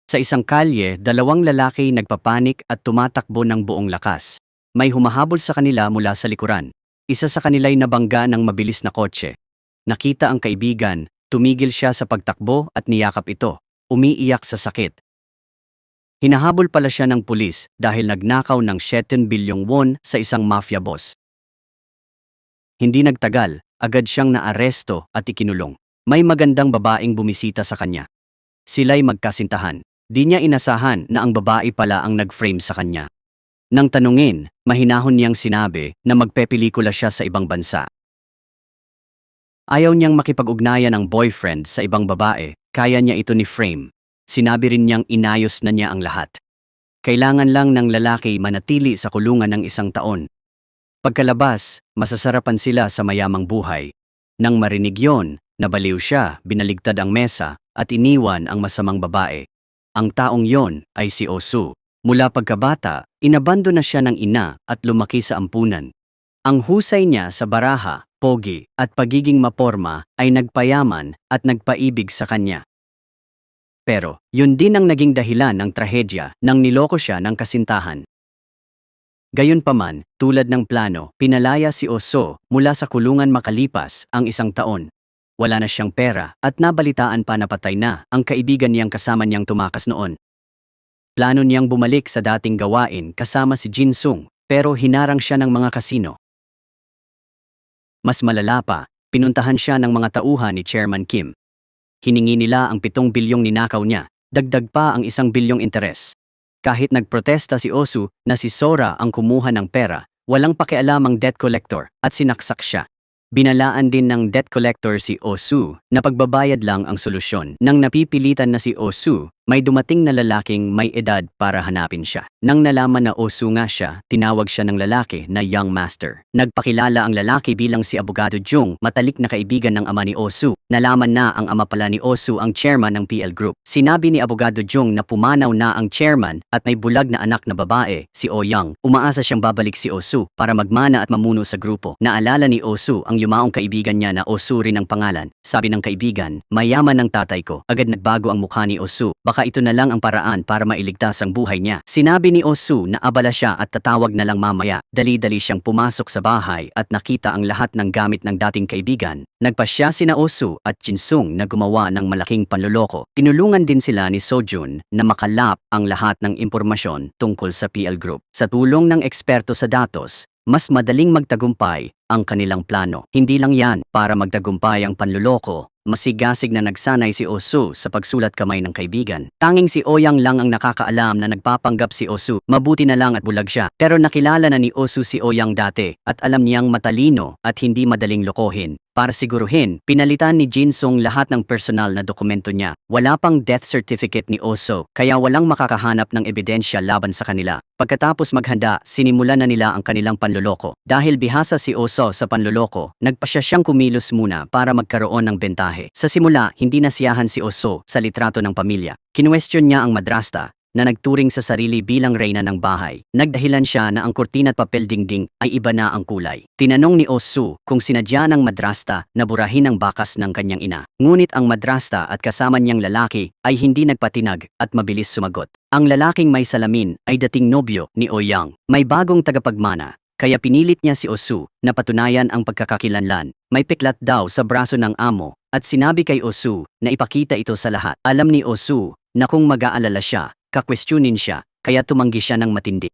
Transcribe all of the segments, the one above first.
Sa isang kalye, dalawang lalaki nagpapanik at tumatakbo ng buong lakas. May humahabol sa kanila mula sa likuran. Isa sa kanila'y nabangga ng mabilis na kotse. Nakita ang kaibigan, tumigil siya sa pagtakbo at niyakap ito, umiiyak sa sakit. Hinahabol pala siya ng pulis dahil nagnakaw ng 7 bilyong won sa isang mafia boss. Hindi nagtagal, agad siyang naaresto at ikinulong. May magandang babaeng bumisita sa kanya. Sila'y magkasintahan. Di niya inasahan na ang babae pala ang nag-frame sa kanya. Nang tanungin, mahinahon niyang sinabi na magpepelikula siya sa ibang bansa. Ayaw niyang makipag-ugnayan ng boyfriend sa ibang babae, kaya niya ito ni frame. Sinabi rin niyang inayos na niya ang lahat. Kailangan lang ng lalaki manatili sa kulungan ng 1 taon. Pagkalabas, masasarapan sila sa mayamang buhay. Nang marinig yon, nabaliw siya, binaligtad ang mesa, at iniwan ang masamang babae. Ang taong yon ay si Oh-soo. Mula pagkabata, inabando na siya ng ina at lumaki sa ampunan. Ang husay niya sa baraha, pogi, at pagiging maporma ay nagpayaman at nagpaibig sa kanya. Pero, yun din ang naging dahilan ng trahedya nang niloko siya ng kasintahan. Gayunpaman, tulad ng plano, pinalaya si Oh-soo mula sa kulungan makalipas ang 1 taon. Wala na siyang pera at nabalitaan pa na patay na ang kaibigan niyang kasama niyang tumakas noon. Plano niyang bumalik sa dating gawain kasama si Jin-sung, pero hinarang siya ng mga kasino. Mas malala pa, pinuntahan siya ng mga tauhan ni Chairman Kim. Hiningi nila ang 7 bilyong ninakaw niya, dagdag pa ang 1 bilyong interes. Kahit nagprotesta si Oh-soo na si Sora ang kumuha ng pera, walang pakialam ang debt collector at sinaksak siya. Binalaan din ng debt collector si Oh-soo na pagbabayad lang ang solusyon. Nang napipilitan na si Oh-soo, may dumating na lalaking may edad para hanapin siya. Nang nalaman na Oh-soo nga siya, tinawag siya ng lalaki na Young Master. Nagpakilala ang lalaki bilang si Abogado Jung, matalik na kaibigan ng ama ni Oh-soo. Nalaman na ang ama pala ni Oh-soo ang chairman ng PL Group. Sinabi ni Abogado Jung na pumanaw na ang chairman at may bulag na anak na babae, si Oh Young. Umaasa siyang babalik si Oh-soo para magmana at mamuno sa grupo. Naalala ni Oh-soo ang yumaong kaibigan niya na Oh-soo rin ang pangalan. Sabi ng kaibigan, mayaman ng tatay ko. Agad nagbago ang mukha ni Oh-soo. Baka ito na lang ang paraan para mailigtas ang buhay niya. Sinabi ni Oh-soo na abala siya at tatawag na lang mamaya. Dali-dali siyang pumasok sa bahay at nakita ang lahat ng gamit ng dating kaibigan. Nagpasya sina Oh-soo at Jin-sung na gumawa ng malaking panloloko. Tinulungan din sila ni Sojun na makalap ang lahat ng impormasyon tungkol sa PL Group. Sa tulong ng eksperto sa datos, mas madaling magtagumpay ang kanilang plano. Hindi lang yan, para magtagumpay ang panloloko, masigasig na nagsanay si Oh-soo sa pagsulat kamay ng kaibigan. Tanging si Oh Young lang ang nakakaalam na nagpapanggap si Oh-soo. Mabuti na lang at bulag siya. Pero nakilala na ni Oh-soo si Oh Young dati at alam niyang matalino at hindi madaling lokohin. Para siguruhin, pinalitan ni Jin-sung lahat ng personal na dokumento niya. Wala pang death certificate ni Oh-soo, kaya walang makakahanap ng ebidensya laban sa kanila. Pagkatapos maghanda, sinimulan na nila ang kanilang panloloko. Dahil bihasa si Oh-soo sa panloloko, nagpasya siyang kumilos muna para magkaroon ng bentahe. Sa simula, hindi nasiyahan si Oh-soo sa litrato ng pamilya. Kinwestiyon niya ang madrasta na nagturing sa sarili bilang reyna ng bahay. Nagdahilan siya na ang kurtina at papel dingding ay iba na ang kulay. Tinanong ni Oh-soo kung sinadya ng madrasta na burahin ang bakas ng kanyang ina. Ngunit ang madrasta at kasama niyang lalaki ay hindi nagpatinag at mabilis sumagot. Ang lalaking may salamin ay dating nobyo ni Oh Young. May bagong tagapagmana, kaya pinilit niya si Oh-soo na patunayan ang pagkakakilanlan. May piklat daw sa braso ng amo at sinabi kay Oh-soo na ipakita ito sa lahat. Alam ni Oh-soo na kung mag-aalala siya, kakwestiyonin siya, kaya tumanggi siya ng matindi.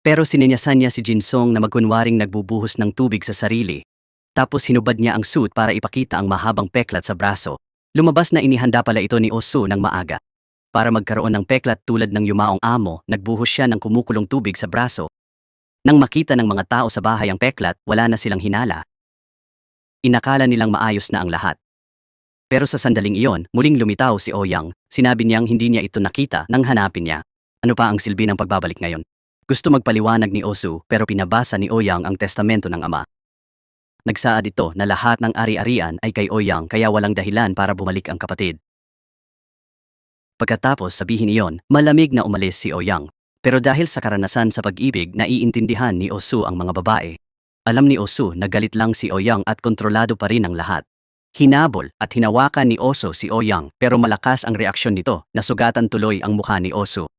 Pero sininyasan niya si Jin-sung na magkunwaring nagbubuhos ng tubig sa sarili. Tapos hinubad niya ang suit para ipakita ang mahabang peklat sa braso. Lumabas na inihanda pala ito ni Oh-soo ng maaga. Para magkaroon ng peklat tulad ng yumaong amo, nagbuhos siya ng kumukulong tubig sa braso. Nang makita ng mga tao sa bahay ang peklat, wala na silang hinala. Inakala nilang maayos na ang lahat. Pero sa sandaling iyon, muling lumitaw si Oh Young. Sinabi niyang hindi niya ito nakita nang hanapin niya. Ano pa ang silbi ng pagbabalik ngayon? Gusto magpaliwanag ni Oh-soo pero pinabasa ni Oh Young ang testamento ng ama. Nagsaad ito na lahat ng ari-arian ay kay Oh Young kaya walang dahilan para bumalik ang kapatid. Pagkatapos sabihin iyon, malamig na umalis si Oh Young. Pero dahil sa karanasan sa pag-ibig, naiintindihan ni Oh-soo ang mga babae. Alam ni Oh-soo na galit lang si Oh Young at kontrolado pa rin ang lahat. Hinabol at hinawakan ni Oso si Ouyang pero malakas ang reaksyon nito, nasugatan tuloy ang mukha ni Oso.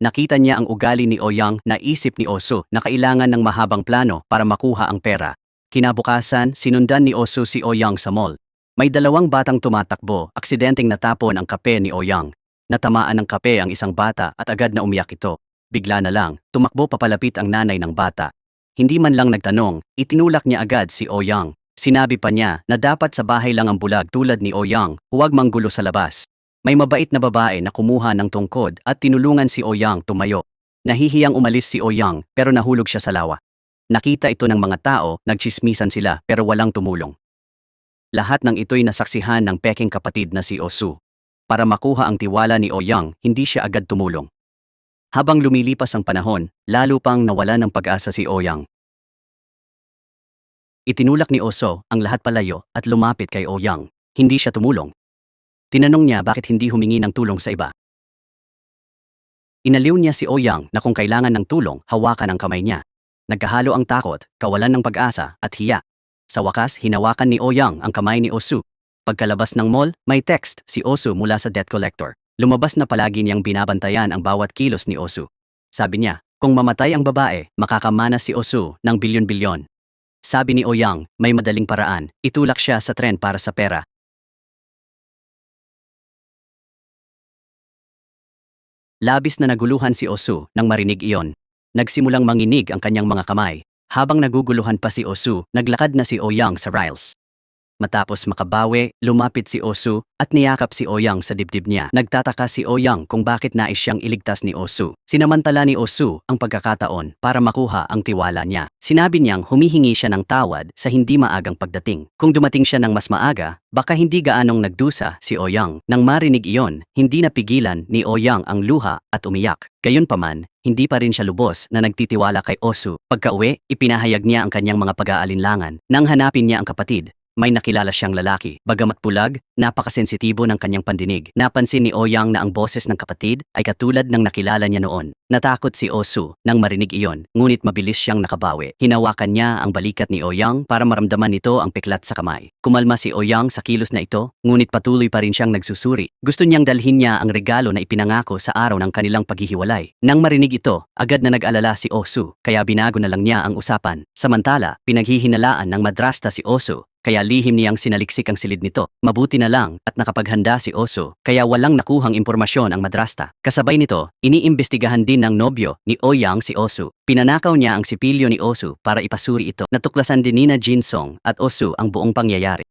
Nakita niya ang ugali ni Ouyang, naisip ni Oso na kailangan ng mahabang plano para makuha ang pera. Kinabukasan, sinundan ni Oso si Ouyang sa mall. May dalawang batang tumatakbo, aksidenteng natapon ang kape ni Ouyang. Natamaan ng kape ang isang bata at agad na umiyak ito. Bigla na lang, tumakbo papalapit ang nanay ng bata. Hindi man lang nagtanong, itinulak niya agad si Ouyang. Sinabi pa niya na dapat sa bahay lang ang bulag tulad ni Ouyang, huwag manggulo sa labas. May mabait na babae na kumuha ng tungkod at tinulungan si Ouyang tumayo. Nahihiyang umalis si Ouyang pero nahulog siya sa lawa. Nakita ito ng mga tao, nagtsismisan sila pero walang tumulong. Lahat ng ito'y nasaksihan ng peking kapatid na si Osu. Para makuha ang tiwala ni Ouyang, hindi siya agad tumulong. Habang lumilipas ang panahon, lalo pang nawala ng pag-asa si Ouyang. Itinulak ni Oso ang lahat palayo at lumapit kay Ouyang. Hindi siya tumulong. Tinanong niya bakit hindi humingi ng tulong sa iba. Inaliw niya si Ouyang na kung kailangan ng tulong, hawakan ang kamay niya. Nagkahalo ang takot, kawalan ng pag-asa at hiya. Sa wakas, hinawakan ni Ouyang ang kamay ni Osu. Pagkalabas ng mall, may text si Osu mula sa debt collector. Lumabas na palagi niyang binabantayan ang bawat kilos ni Osu. Sabi niya, kung mamatay ang babae, makakamana si Osu ng bilyon-bilyon. Sabi ni Ouyang, may madaling paraan, itulak siya sa tren para sa pera. Labis na naguluhan si Osu nang marinig iyon. Nagsimulang manginig ang kanyang mga kamay. Habang naguguluhan pa si Osu, naglakad na si Ouyang sa rails. Matapos makabawi, lumapit si Osu at niyakap si Ouyang sa dibdib niya. Nagtataka si Ouyang kung bakit nais siyang iligtas ni Osu. Sinamantala ni Osu ang pagkakataon para makuha ang tiwala niya. Sinabi niyang humihingi siya ng tawad sa hindi maagang pagdating. Kung dumating siya ng mas maaga, baka hindi gaanong nagdusa si Ouyang. Nang marinig iyon, hindi napigilan ni Ouyang ang luha at umiyak. Gayunpaman, hindi pa rin siya lubos na nagtitiwala kay Osu. Pagka-uwi, ipinahayag niya ang kanyang mga pag-aalinlangan. Nang hanapin niya ang kapatid, may nakilala siyang lalaki. Bagamat pulag, napakasensitibo ng kanyang pandinig. Napansin ni Ouyang na ang boses ng kapatid ay katulad ng nakilala niya noon. Natakot si Osu nang marinig iyon, ngunit mabilis siyang nakabawi. Hinawakan niya ang balikat ni Ouyang para maramdaman nito ang piklat sa kamay. Kumalma si Ouyang sa kilos na ito, ngunit patuloy pa rin siyang nagsusuri. Gusto niyang dalhin niya ang regalo na ipinangako sa araw ng kanilang paghihiwalay. Nang marinig ito, agad na nag-alala si Osu, kaya binago na lang niya ang usapan. Samantala, pinaghihinalaan ng madrasta si Osu, kaya lihim niyang sinaliksik ang silid nito. Mabuti na lang at nakapaghanda si Oso, kaya walang nakuhang impormasyon ang madrasta. Kasabay nito, iniimbestigahan din ng nobyo ni Ouyang si Osu. Pinanakaw niya ang sipilyo ni Osu para ipasuri ito. Natuklasan din ni Jinsong at Osu ang buong pangyayari.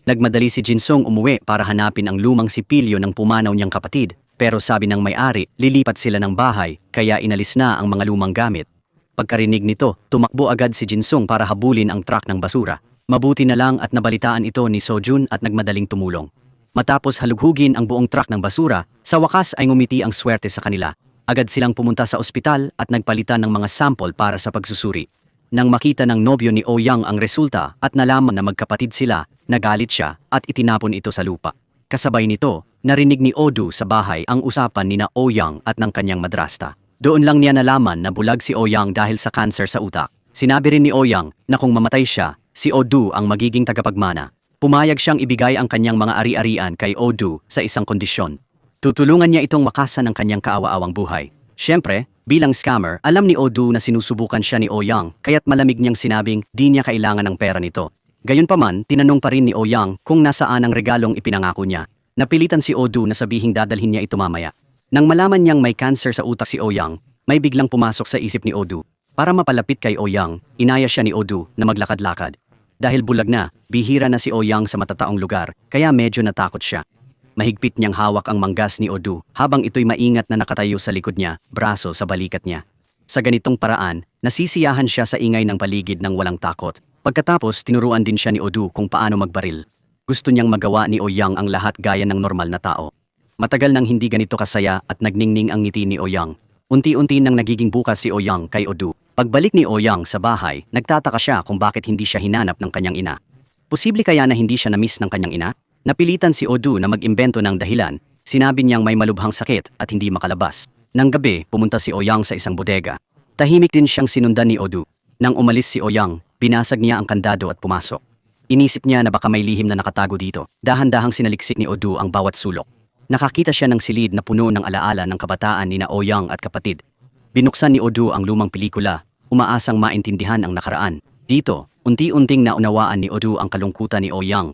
Nagmadali si Jinsong umuwi para hanapin ang lumang sipilyo ng pumanaw niyang kapatid. Pero sabi ng may-ari, lilipat sila ng bahay, kaya inalis na ang mga lumang gamit. Pagkarinig nito, tumakbo agad si Jinsong para habulin ang truck ng basura. Mabuti na lang at nabalitaan ito ni Sojun at nagmadaling tumulong. Matapos halughugin ang buong truck ng basura, sa wakas ay ngumiti ang swerte sa kanila. Agad silang pumunta sa ospital at nagpalitan ng mga sample para sa pagsusuri. Nang makita ng nobyo ni Ouyang ang resulta at nalaman na magkapatid sila, nagalit siya at itinapon ito sa lupa. Kasabay nito, narinig ni Odu sa bahay ang usapan ni na Ouyang at ng kanyang madrasta. Doon lang niya nalaman na bulag si Ouyang dahil sa cancer sa utak. Sinabi rin ni Ouyang na kung mamatay siya, si Odu ang magiging tagapagmana. Pumayag siyang ibigay ang kanyang mga ari-arian kay Odu sa isang kondisyon. Tutulungan niya itong makasan ng kanyang kaawa-awang buhay. Siyempre, bilang scammer, alam ni Odu na sinusubukan siya ni Ouyang, kaya't malamig niyang sinabing di niya kailangan ng pera nito. Gayunpaman, tinanong pa rin ni Ouyang kung nasaan ang regalong ipinangako niya. Napilitan si Odu na sabihing dadalhin niya ito mamaya. Nang malaman niyang may cancer sa utak si Ouyang, may biglang pumasok sa isip ni Odu. Para mapalapit kay Ouyang, inaya siya ni Odu na maglakad-lakad. Dahil bulag na, bihira na si Ouyang sa matataong lugar, kaya medyo natakot siya. Mahigpit niyang hawak ang manggas ni Odu habang ito'y maingat na nakatayo sa likod niya, braso sa balikat niya. Sa ganitong paraan, nasisiyahan siya sa ingay ng paligid ng walang takot. Pagkatapos, tinuruan din siya ni Odu kung paano magbaril. Gusto niyang magawa ni Ouyang ang lahat gaya ng normal na tao. Matagal nang hindi ganito kasaya at nagningning ang ngiti ni Ouyang. Unti-unti nang nagiging bukas si Ouyang kay Odu. Pagbalik ni Ouyang sa bahay, nagtataka siya kung bakit hindi siya hinanap ng kanyang ina. Posible kaya na hindi siya na-miss ng kanyang ina? Napilitan si Odu na mag-imbento ng dahilan. Sinabi niyang may malubhang sakit at hindi makalabas. Nang gabi, pumunta si Ouyang sa isang bodega. Tahimik din siyang sinundan ni Odu. Nang umalis si Ouyang, binasag niya ang kandado at pumasok. Inisip niya na baka may lihim na nakatago dito. Dahan-dahang sinaliksik ni Odu ang bawat sulok. Nakakita siya ng silid na puno ng alaala ng kabataan ni na Ouyang at kapatid. Binuksan ni Odu ang lumang pelikula, umaasang maintindihan ang nakaraan. Dito, unti-unting naunawaan ni Odu ang kalungkutan ni Ouyang.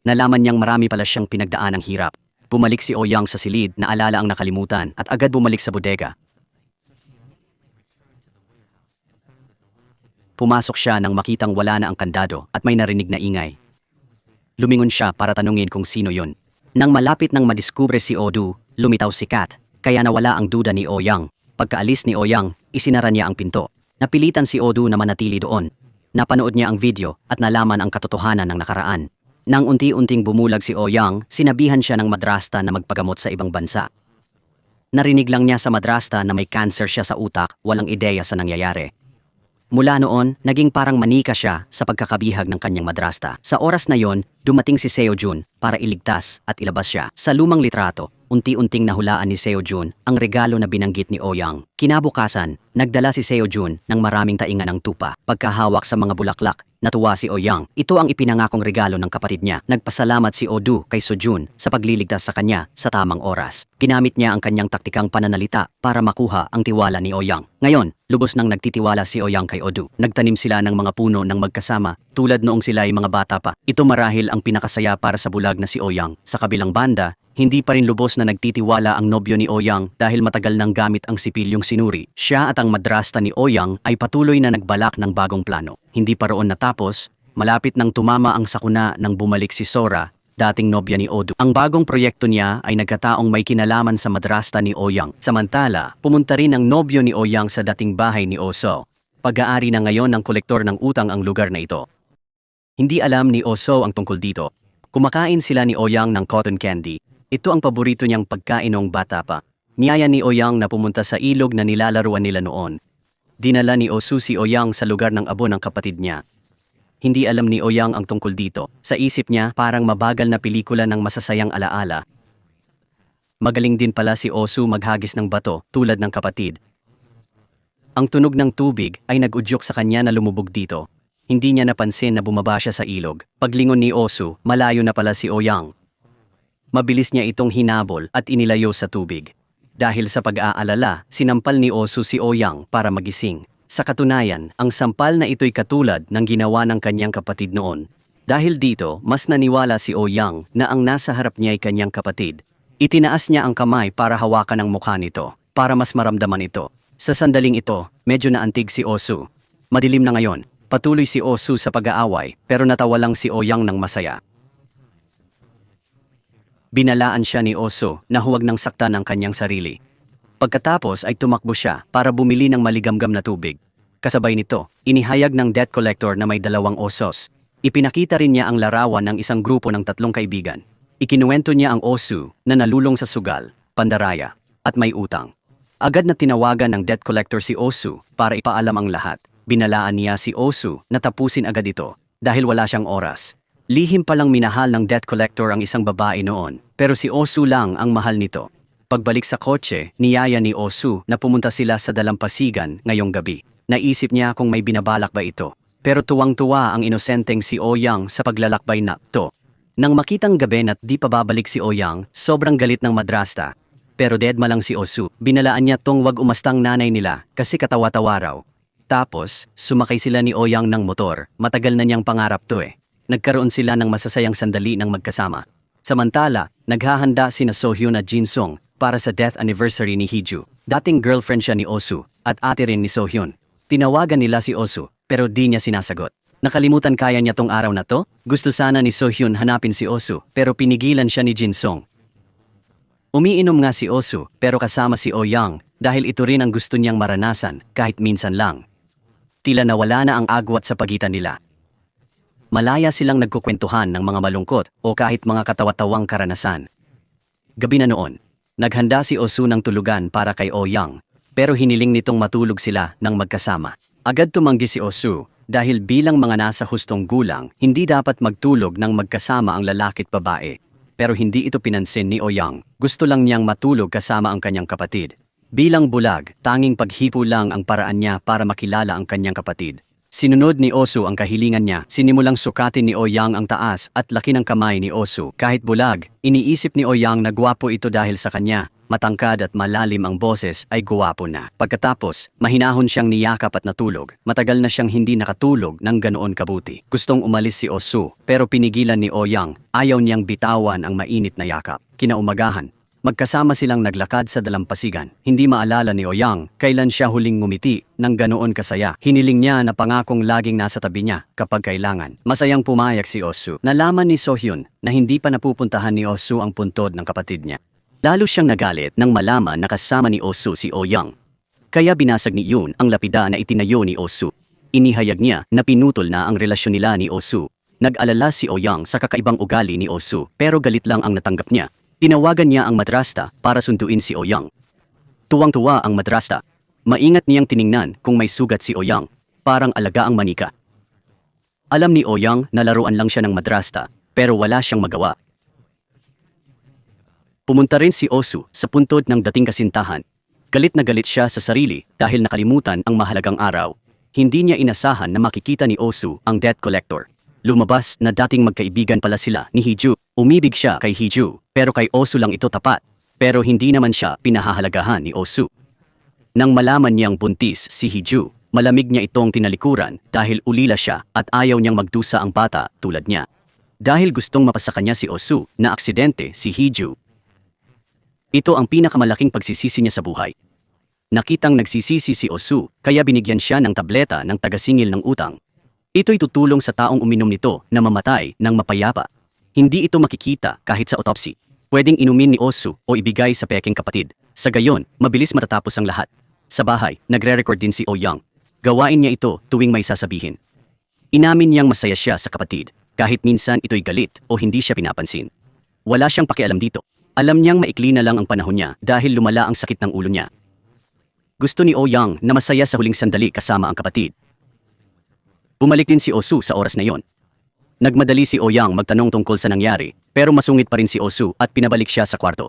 Nalaman niyang marami pala siyang pinagdaan ng hirap. Bumalik si Ouyang sa silid, naalala ang nakalimutan at agad bumalik sa bodega. Pumasok siya nang makitang wala na ang kandado at may narinig na ingay. Lumingon siya para tanungin kung sino yon. Nang malapit nang madiskubre si Odu, lumitaw si Kat, kaya nawala ang duda ni Ouyang. Pagkaalis ni Ouyang, isinara niya ang pinto. Napilitan si Odu na manatili doon. Napanood niya ang video at nalaman ang katotohanan ng nakaraan. Nang unti-unting bumulag si Ouyang, sinabihan siya ng madrasta na magpagamot sa ibang bansa. Narinig lang niya sa madrasta na may cancer siya sa utak, walang ideya sa nangyayari. Mula noon, naging parang manika siya sa pagkakabihag ng kanyang madrasta. Sa oras na yon, dumating si Seo Jun para iligtas at ilabas siya. Sa lumang litrato, unti-unting nahulaan ni Seo Jun ang regalo na binanggit ni Ouyang. Kinabukasan, nagdala si Seo Jun ng maraming taingan ng tupa. Pagkahawak sa mga bulaklak, natuwa si Ouyang. Ito ang ipinangakong regalo ng kapatid niya. Nagpasalamat si Odu kay Sojun sa pagliligtas sa kanya sa tamang oras. Ginamit niya ang kanyang taktikang pananalita para makuha ang tiwala ni Ouyang. Ngayon, lubos nang nagtitiwala si Ouyang kay Odu. Nagtanim sila ng mga puno ng magkasama, tulad noong sila ay mga bata pa. Ito marahil ang pinakasaya para sa bulag na si Ouyang. Sa kabilang banda, hindi pa rin lubos na nagtitiwala ang nobyo ni Ouyang dahil matagal nang gamit ang sipilyong sinuri. Siya at ang madrasta ni Ouyang ay patuloy na nagbalak ng bagong plano. Hindi pa roon natapos, malapit nang tumama ang sakuna nang bumalik si Sora, dating nobya ni Odu. Ang bagong proyekto niya ay nagkataong may kinalaman sa madrasta ni Ouyang. Samantala, pumunta rin ang nobyo ni Ouyang sa dating bahay ni Oso. Pag-aari na ngayon ng kolektor ng utang ang lugar na ito. Hindi alam ni Oso ang tungkol dito. Kumakain sila ni Ouyang ng cotton candy. Ito ang paborito niyang pagkain noong bata pa. Niyaya ni Ouyang na pumunta sa ilog na nilalaruan nila noon. Dinala ni Osu si Ouyang sa lugar ng abo ng kapatid niya. Hindi alam ni Ouyang ang tungkol dito. Sa isip niya, parang mabagal na pelikula ng masasayang alaala. Magaling din pala si Osu maghagis ng bato, tulad ng kapatid. Ang tunog ng tubig ay nag-udyok sa kanya na lumubog dito. Hindi niya napansin na bumaba siya sa ilog. Paglingon ni Osu, malayo na pala si Ouyang. Mabilis niya itong hinabol at inilayo sa tubig. Dahil sa pag-aalala, sinampal ni Osu si Ouyang para magising. Sa katunayan, ang sampal na ito'y katulad ng ginawa ng kanyang kapatid noon. Dahil dito, mas naniwala si Ouyang na ang nasa harap niya ay kanyang kapatid. Itinaas niya ang kamay para hawakan ang mukha nito, para mas maramdaman ito. Sa sandaling ito, medyo naantig si Osu. Madilim na ngayon, patuloy si Osu sa pag-aaway, pero natawa lang si Ouyang ng masaya. Binalaan siya ni Osu na huwag nang saktan ang kanyang sarili. Pagkatapos ay tumakbo siya para bumili ng maligamgam na tubig. Kasabay nito, inihayag ng debt collector na may 2 osos. Ipinakita rin niya ang larawan ng isang grupo ng 3 kaibigan. Ikinuwento niya ang Osu na nalulong sa sugal, pandaraya, at may utang. Agad na tinawagan ng debt collector si Osu para ipaalam ang lahat. Binalaan niya si Osu na tapusin agad ito dahil wala siyang oras. Lihim palang minahal ng debt collector ang isang babae noon, pero si Osu lang ang mahal nito. Pagbalik sa kotse, niyaya ni Osu na pumunta sila sa dalampasigan ngayong gabi. Naisip niya kung may binabalak ba ito. Pero tuwang-tuwa ang inosenteng si Ouyang sa paglalakbay na to. Nang makitang gabi na't di pa babalik si Ouyang, sobrang galit ng madrasta. Pero deadma lang si Osu. Binalaan niya tong wag umastang nanay nila kasi katawa-tawa raw. Tapos, sumakay sila ni Ouyang ng motor. Matagal na niyang pangarap to eh. Nagkaroon sila ng masasayang sandali ng magkasama. Samantala, naghahanda sina Sohyun at Jinsung para sa death anniversary ni Hiju. Dating girlfriend siya ni Osu at ate rin ni Sohyun. Tinawagan nila si Osu pero di niya sinasagot. Nakalimutan kaya niya tong araw na to? Gusto sana ni Sohyun hanapin si Osu pero pinigilan siya ni Jinsung. Umiinom nga si Osu pero kasama si Ouyang dahil ito rin ang gusto niyang maranasan kahit minsan lang. Tila nawala na ang agwat sa pagitan nila. Malaya silang nagkukwentuhan ng mga malungkot o kahit mga katawa-tawang karanasan. Gabi na noon, naghanda si Osu ng tulugan para kay Ouyang, pero hiniling nitong matulog sila ng magkasama. Agad tumanggi si Osu dahil bilang mga nasa hustong gulang, hindi dapat magtulog ng magkasama ang lalaki at babae. Pero hindi ito pinansin ni Ouyang. Gusto lang niyang matulog kasama ang kanyang kapatid. Bilang bulag, tanging paghipo lang ang paraan niya para makilala ang kanyang kapatid. Sinunod ni Osu ang kahilingan niya. Sinimulang sukatin ni Ouyang ang taas at laki ng kamay ni Osu. Kahit bulag, iniisip ni Ouyang na gwapo ito dahil sa kanya. Matangkad at malalim ang boses ay gwapo na. Pagkatapos, mahinahon siyang niyakap at natulog. Matagal na siyang hindi nakatulog ng ganoon kabuti. Gustong umalis si Osu, pero pinigilan ni Ouyang. Ayaw niyang bitawan ang mainit na yakap. Kinaumagahan, magkasama silang naglakad sa dalampasigan. Hindi maalala ni Ouyang kailan siya huling ngumiti ng ganoon kasaya. Hiniling niya na pangakong laging nasa tabi niya kapag kailangan. Masayang pumayag si Osu. Nalaman ni Sohyun na hindi pa napupuntahan ni Osu ang puntod ng kapatid niya. Lalo siyang nagalit nang malaman na kasama ni Osu si Ouyang. Kaya binasag ni Yoon ang lapida na itinayo ni Osu. Inihayag niya na pinutol na ang relasyon nila ni Osu. Nag-alala si Ouyang sa kakaibang ugali ni Osu pero galit lang ang natanggap niya. Tinawagan niya ang madrasta para sunduin si Ouyang. Tuwang-tuwa ang madrasta. Maingat niyang tiningnan kung may sugat si Ouyang, parang alagaang manika. Alam ni Ouyang na laruan lang siya ng madrasta pero wala siyang magawa. Pumunta rin si Osu sa puntod ng dating kasintahan. Galit na galit siya sa sarili dahil nakalimutan ang mahalagang araw. Hindi niya inasahan na makikita ni Osu ang debt collector. Lumabas na dating magkaibigan pala sila ni Hiju. Umibig siya kay Hiju, pero kay Osu lang ito tapat. Pero hindi naman siya pinahahalagahan ni Osu. Nang malaman niyang buntis si Hiju, malamig niya itong tinalikuran dahil ulila siya at ayaw niyang magdusa ang bata tulad niya. Dahil gustong mapasa kanya si Osu na aksidente si Hiju. Ito ang pinakamalaking pagsisisi niya sa buhay. Nakitang nagsisisi si Osu, kaya binigyan siya ng tableta ng tagasingil ng utang. Ito'y tutulong sa taong uminom nito na mamatay ng mapayapa. Hindi ito makikita kahit sa autopsy. Pwedeng inumin ni Osu o ibigay sa peking kapatid. Sa gayon, mabilis matatapos ang lahat. Sa bahay, nagre-record din si Ouyang. Gawain niya ito tuwing may sasabihin. Inamin niyang masaya siya sa kapatid, kahit minsan ito'y galit o hindi siya pinapansin. Wala siyang pakialam dito. Alam niyang maikli na lang ang panahon niya dahil lumala ang sakit ng ulo niya. Gusto ni Ouyang na masaya sa huling sandali kasama ang kapatid. Bumalik din si Osu sa oras na yon. Nagmadali si Ouyang magtanong tungkol sa nangyari, pero masungit pa rin si Osu at pinabalik siya sa kwarto.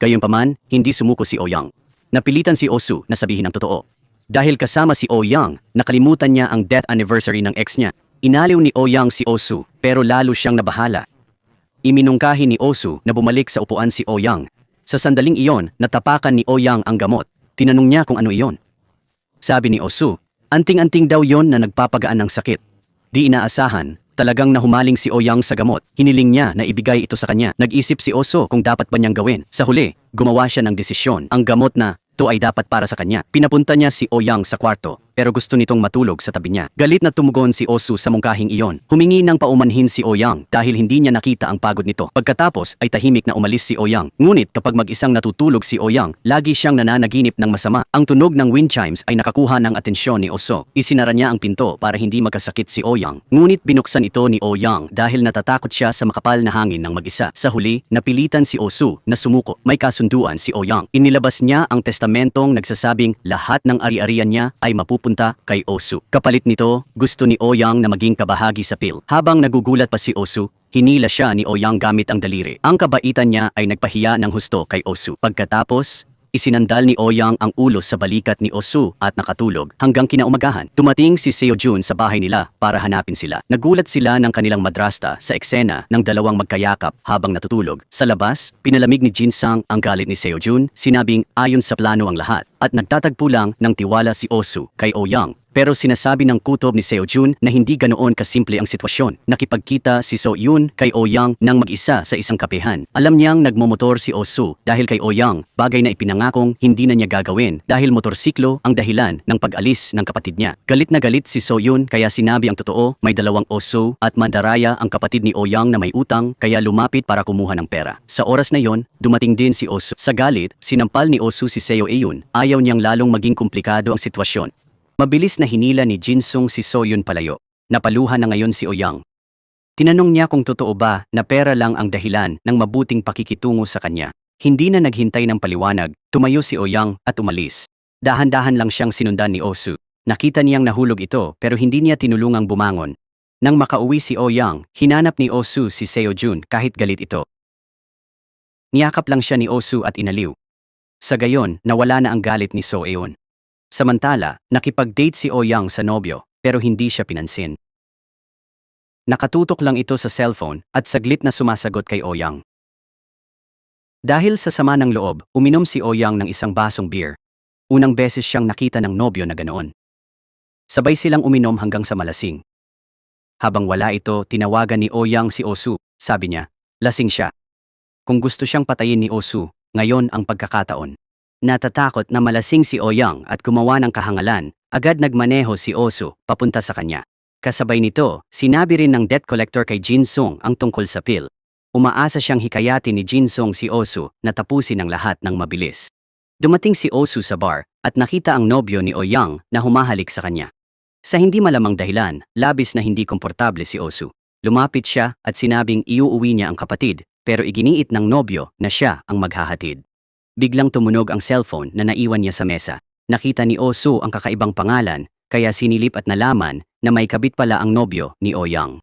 Gayunpaman, hindi sumuko si Ouyang. Napilitan si Osu na sabihin ang totoo. Dahil kasama si Ouyang, nakalimutan niya ang death anniversary ng ex niya. Inaliw ni Ouyang si Osu, pero lalo siyang nabahala. Iminungkahi ni Osu na bumalik sa upuan si Ouyang. Sa sandaling iyon, natapakan ni Ouyang ang gamot. Tinanong niya kung ano iyon. Sabi ni Osu, anting-anting daw yon na nagpapagaan ng sakit. Di inaasahan, talagang nahumaling si Ouyang sa gamot. Hiniling niya na ibigay ito sa kanya. Nag-isip si Osu kung dapat ba niyang gawin. Sa huli, gumawa siya ng desisyon. Ang gamot na ito ay dapat para sa kanya. Pinapunta niya si Ouyang sa kwarto, pero gusto nitong matulog sa tabi niya. Galit na tumugon si Osu sa mungkahing iyon. Humingi ng paumanhin si Ouyang dahil hindi niya nakita ang pagod nito. Pagkatapos ay tahimik na umalis si Ouyang. Ngunit kapag mag-isang natutulog si Ouyang, lagi siyang nananaginip ng masama. Ang tunog ng wind chimes ay nakakuha ng atensyon ni Osu. Isinara niya ang pinto para hindi magkasakit si Ouyang. Ngunit binuksan ito ni Ouyang dahil natatakot siya sa makapal na hangin ng mag-isa. Sa huli, napilitan si Osu na sumuko. May kasunduan si Ouyang. Inilabas niya ang testamentong nagsasabing lahat ng ari-arian niya ay mapupunta kay Osu. Kapalit nito, gusto ni Ouyang na maging kabahagi sa PIL. Habang nagugulat pa si Osu, hinila siya ni Ouyang gamit ang daliri. Ang kabaitan niya ay nagpahiya ng husto kay Osu. Pagkatapos, isinandal ni Ouyang ang ulo sa balikat ni Osu at nakatulog hanggang kinaumagahan. Dumating si Seojun sa bahay nila para hanapin sila. Nagulat sila ng kanilang madrasta sa eksena ng dalawang magkayakap habang natutulog. Sa labas, pinalamig ni Jinsang ang galit ni Seojun, sinabing ayon sa plano ang lahat at nagtatagpo lang ng tiwala si Osu kay Ouyang. Pero sinasabi ng kutob ni Seojun na hindi ganoon kasimple ang sitwasyon. Nakipagkita si Soyun kay Ouyang nang mag-isa sa isang kapehan. Alam niyang nagmomotor si Osu dahil kay Ouyang, bagay na ipinangakong hindi na niya gagawin dahil motorsiklo ang dahilan ng pag-alis ng kapatid niya. Galit na galit si Soyun kaya sinabi ang totoo, may dalawang Osu at Mandaraya ang kapatid ni Ouyang na may utang kaya lumapit para kumuha ng pera. Sa oras na yon, dumating din si Osu. Sa galit, sinampal ni Osu si Seo Eun. Ayaw niyang lalong maging komplikado ang sitwasyon. Mabilis na hinila ni Jinsung si Soyun palayo. Napaluhan na ngayon si Ouyang. Tinanong niya kung totoo ba na pera lang ang dahilan ng mabuting pakikitungo sa kanya. Hindi na naghintay ng paliwanag, tumayo si Ouyang at umalis. Dahan-dahan lang siyang sinundan ni Osu. Nakita niyang nahulog ito pero hindi niya tinulungang bumangon. Nang makauwi si Ouyang, hinanap ni Osu si Seojun kahit galit ito. Niyakap lang siya ni Osu at inaliw. Sa gayon, nawala na ang galit ni Soeon. Samantala, nakipag-date si Ouyang sa nobyo, pero hindi siya pinansin. Nakatutok lang ito sa cellphone at saglit na sumasagot kay Ouyang. Dahil sa sama ng loob, uminom si Ouyang ng isang basong beer. Unang beses siyang nakita ng nobyo na ganoon. Sabay silang uminom hanggang sa malasing. Habang wala ito, tinawagan ni Ouyang si Osu. Sabi niya, lasing siya. Kung gusto siyang patayin ni Osu, ngayon ang pagkakataon. Natatakot na malasing si Ouyang at gumawa ng kahangalan, agad nagmaneho si Osu papunta sa kanya. Kasabay nito, sinabi rin ng debt collector kay Jin Sung ang tungkol sa pill. Umaasa siyang hikayatin ni Jin Sung si Osu na tapusin ang lahat ng mabilis. Dumating si Osu sa bar at nakita ang nobyo ni Ouyang na humahalik sa kanya. Sa hindi malamang dahilan, labis na hindi komportable si Osu. Lumapit siya at sinabing iuuwi niya ang kapatid, pero iginiit ng nobyo na siya ang maghahatid. Biglang tumunog ang cellphone na naiwan niya sa mesa. Nakita ni Osu ang kakaibang pangalan, kaya sinilip at nalaman na may kabit pala ang nobyo ni Ouyang.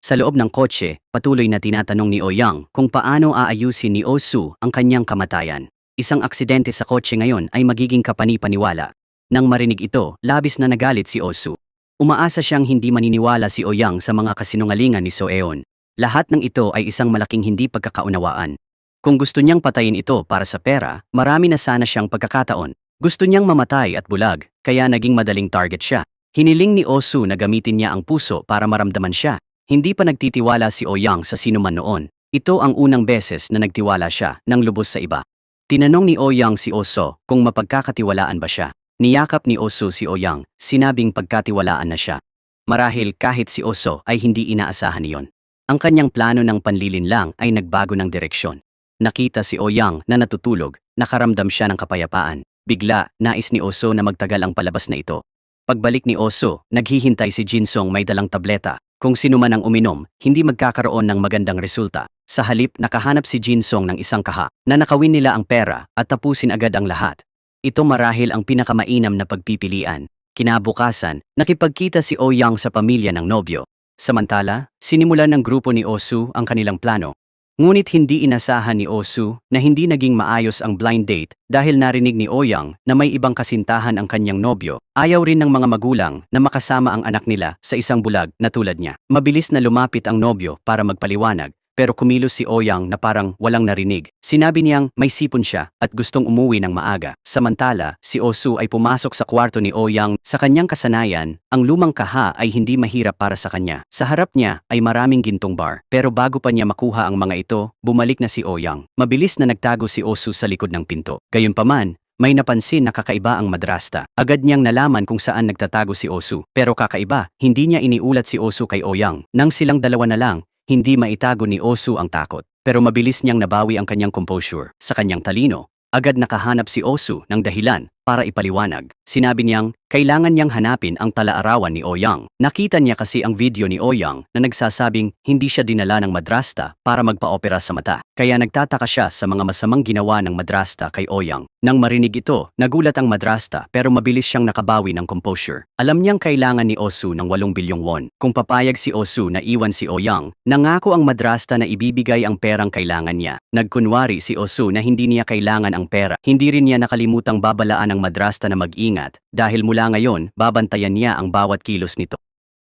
Sa loob ng kotse, patuloy na tinatanong ni Ouyang kung paano aayusin ni Osu ang kanyang kamatayan. Isang aksidente sa kotse ngayon ay magiging kapani-paniwala. Nang marinig ito, labis na nagalit si Osu. Umaasa siyang hindi maniniwala si Ouyang sa mga kasinungalingan ni So-eon. Lahat ng ito ay isang malaking hindi pagkakaunawaan. Kung gusto niyang patayin ito para sa pera, marami na sana siyang pagkakataon. Gusto niyang mamatay at bulag, kaya naging madaling target siya. Hiniling ni Osu na gamitin niya ang puso para maramdaman siya. Hindi pa nagtitiwala si Ouyang sa sino man noon. Ito ang unang beses na nagtiwala siya ng lubos sa iba. Tinanong ni Ouyang si Oso kung mapagkakatiwalaan ba siya. Niyakap ni Osu si Ouyang, sinabing pagkatiwalaan na siya. Marahil kahit si Oso ay hindi inaasahan niyon. Ang kanyang plano ng panlilinlang ay nagbago ng direksyon. Nakita si Ouyang na natutulog, nakaramdam siya ng kapayapaan. Bigla, nais ni Oso na magtagal ang palabas na ito. Pagbalik ni Oso, naghihintay si Jin Sung may dalang tableta. Kung sino man ang uminom, hindi magkakaroon ng magandang resulta. Sa halip, nakahanap si Jin Sung ng isang kaha na nakawin nila ang pera at tapusin agad ang lahat. Ito marahil ang pinakamainam na pagpipilian. Kinabukasan, nakipagkita si Ouyang sa pamilya ng nobyo. Samantala, sinimulan ng grupo ni Osu ang kanilang plano. Ngunit hindi inasahan ni Osu na hindi naging maayos ang blind date dahil narinig ni Ouyang na may ibang kasintahan ang kanyang nobyo. Ayaw rin ng mga magulang na makasama ang anak nila sa isang bulag na tulad niya. Mabilis na lumapit ang nobyo para magpaliwanag. Pero kumilos si Ouyang na parang walang narinig. Sinabi niyang may sipon siya at gustong umuwi ng maaga. Samantala, si Osu ay pumasok sa kwarto ni Ouyang. Sa kanyang kasanayan, ang lumang kaha ay hindi mahirap para sa kanya. Sa harap niya ay maraming gintong bar. Pero bago pa niya makuha ang mga ito, bumalik na si Ouyang. Mabilis na nagtago si Osu sa likod ng pinto. Gayunpaman, may napansin na kakaiba ang madrasta. Agad niyang nalaman kung saan nagtatago si Osu. Pero kakaiba, hindi niya iniulat si Osu kay Ouyang. Nang silang dalawa na lang, hindi maitago ni Osu ang takot. Pero mabilis niyang nabawi ang kanyang composure. Sa kanyang talino, agad nakahanap si Osu ng dahilan para ipaliwanag. Sinabi niyang kailangan niyang hanapin ang talaarawan ni Ouyang. Nakita niya kasi ang video ni Ouyang na nagsasabing hindi siya dinala ng madrasta para magpa-opera sa mata. Kaya nagtataka siya sa mga masamang ginawa ng madrasta kay Ouyang. Nang marinig ito, nagulat ang madrasta pero mabilis siyang nakabawi ng composure. Alam niyang kailangan ni Osu ng 8 bilyong won. Kung papayag si Osu na iwan si Ouyang, nangako ang madrasta na ibibigay ang perang kailangan niya. Nagkunwari si Osu na hindi niya kailangan ang pera. Hindi rin niya nakalimutang babalaan ng madrasta na mag-ingat dahil mula ngayon, babantayan niya ang bawat kilos nito.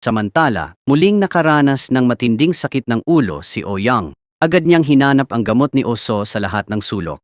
Samantala, muling nakaranas ng matinding sakit ng ulo si Ouyang. Agad niyang hinanap ang gamot ni Oso sa lahat ng sulok.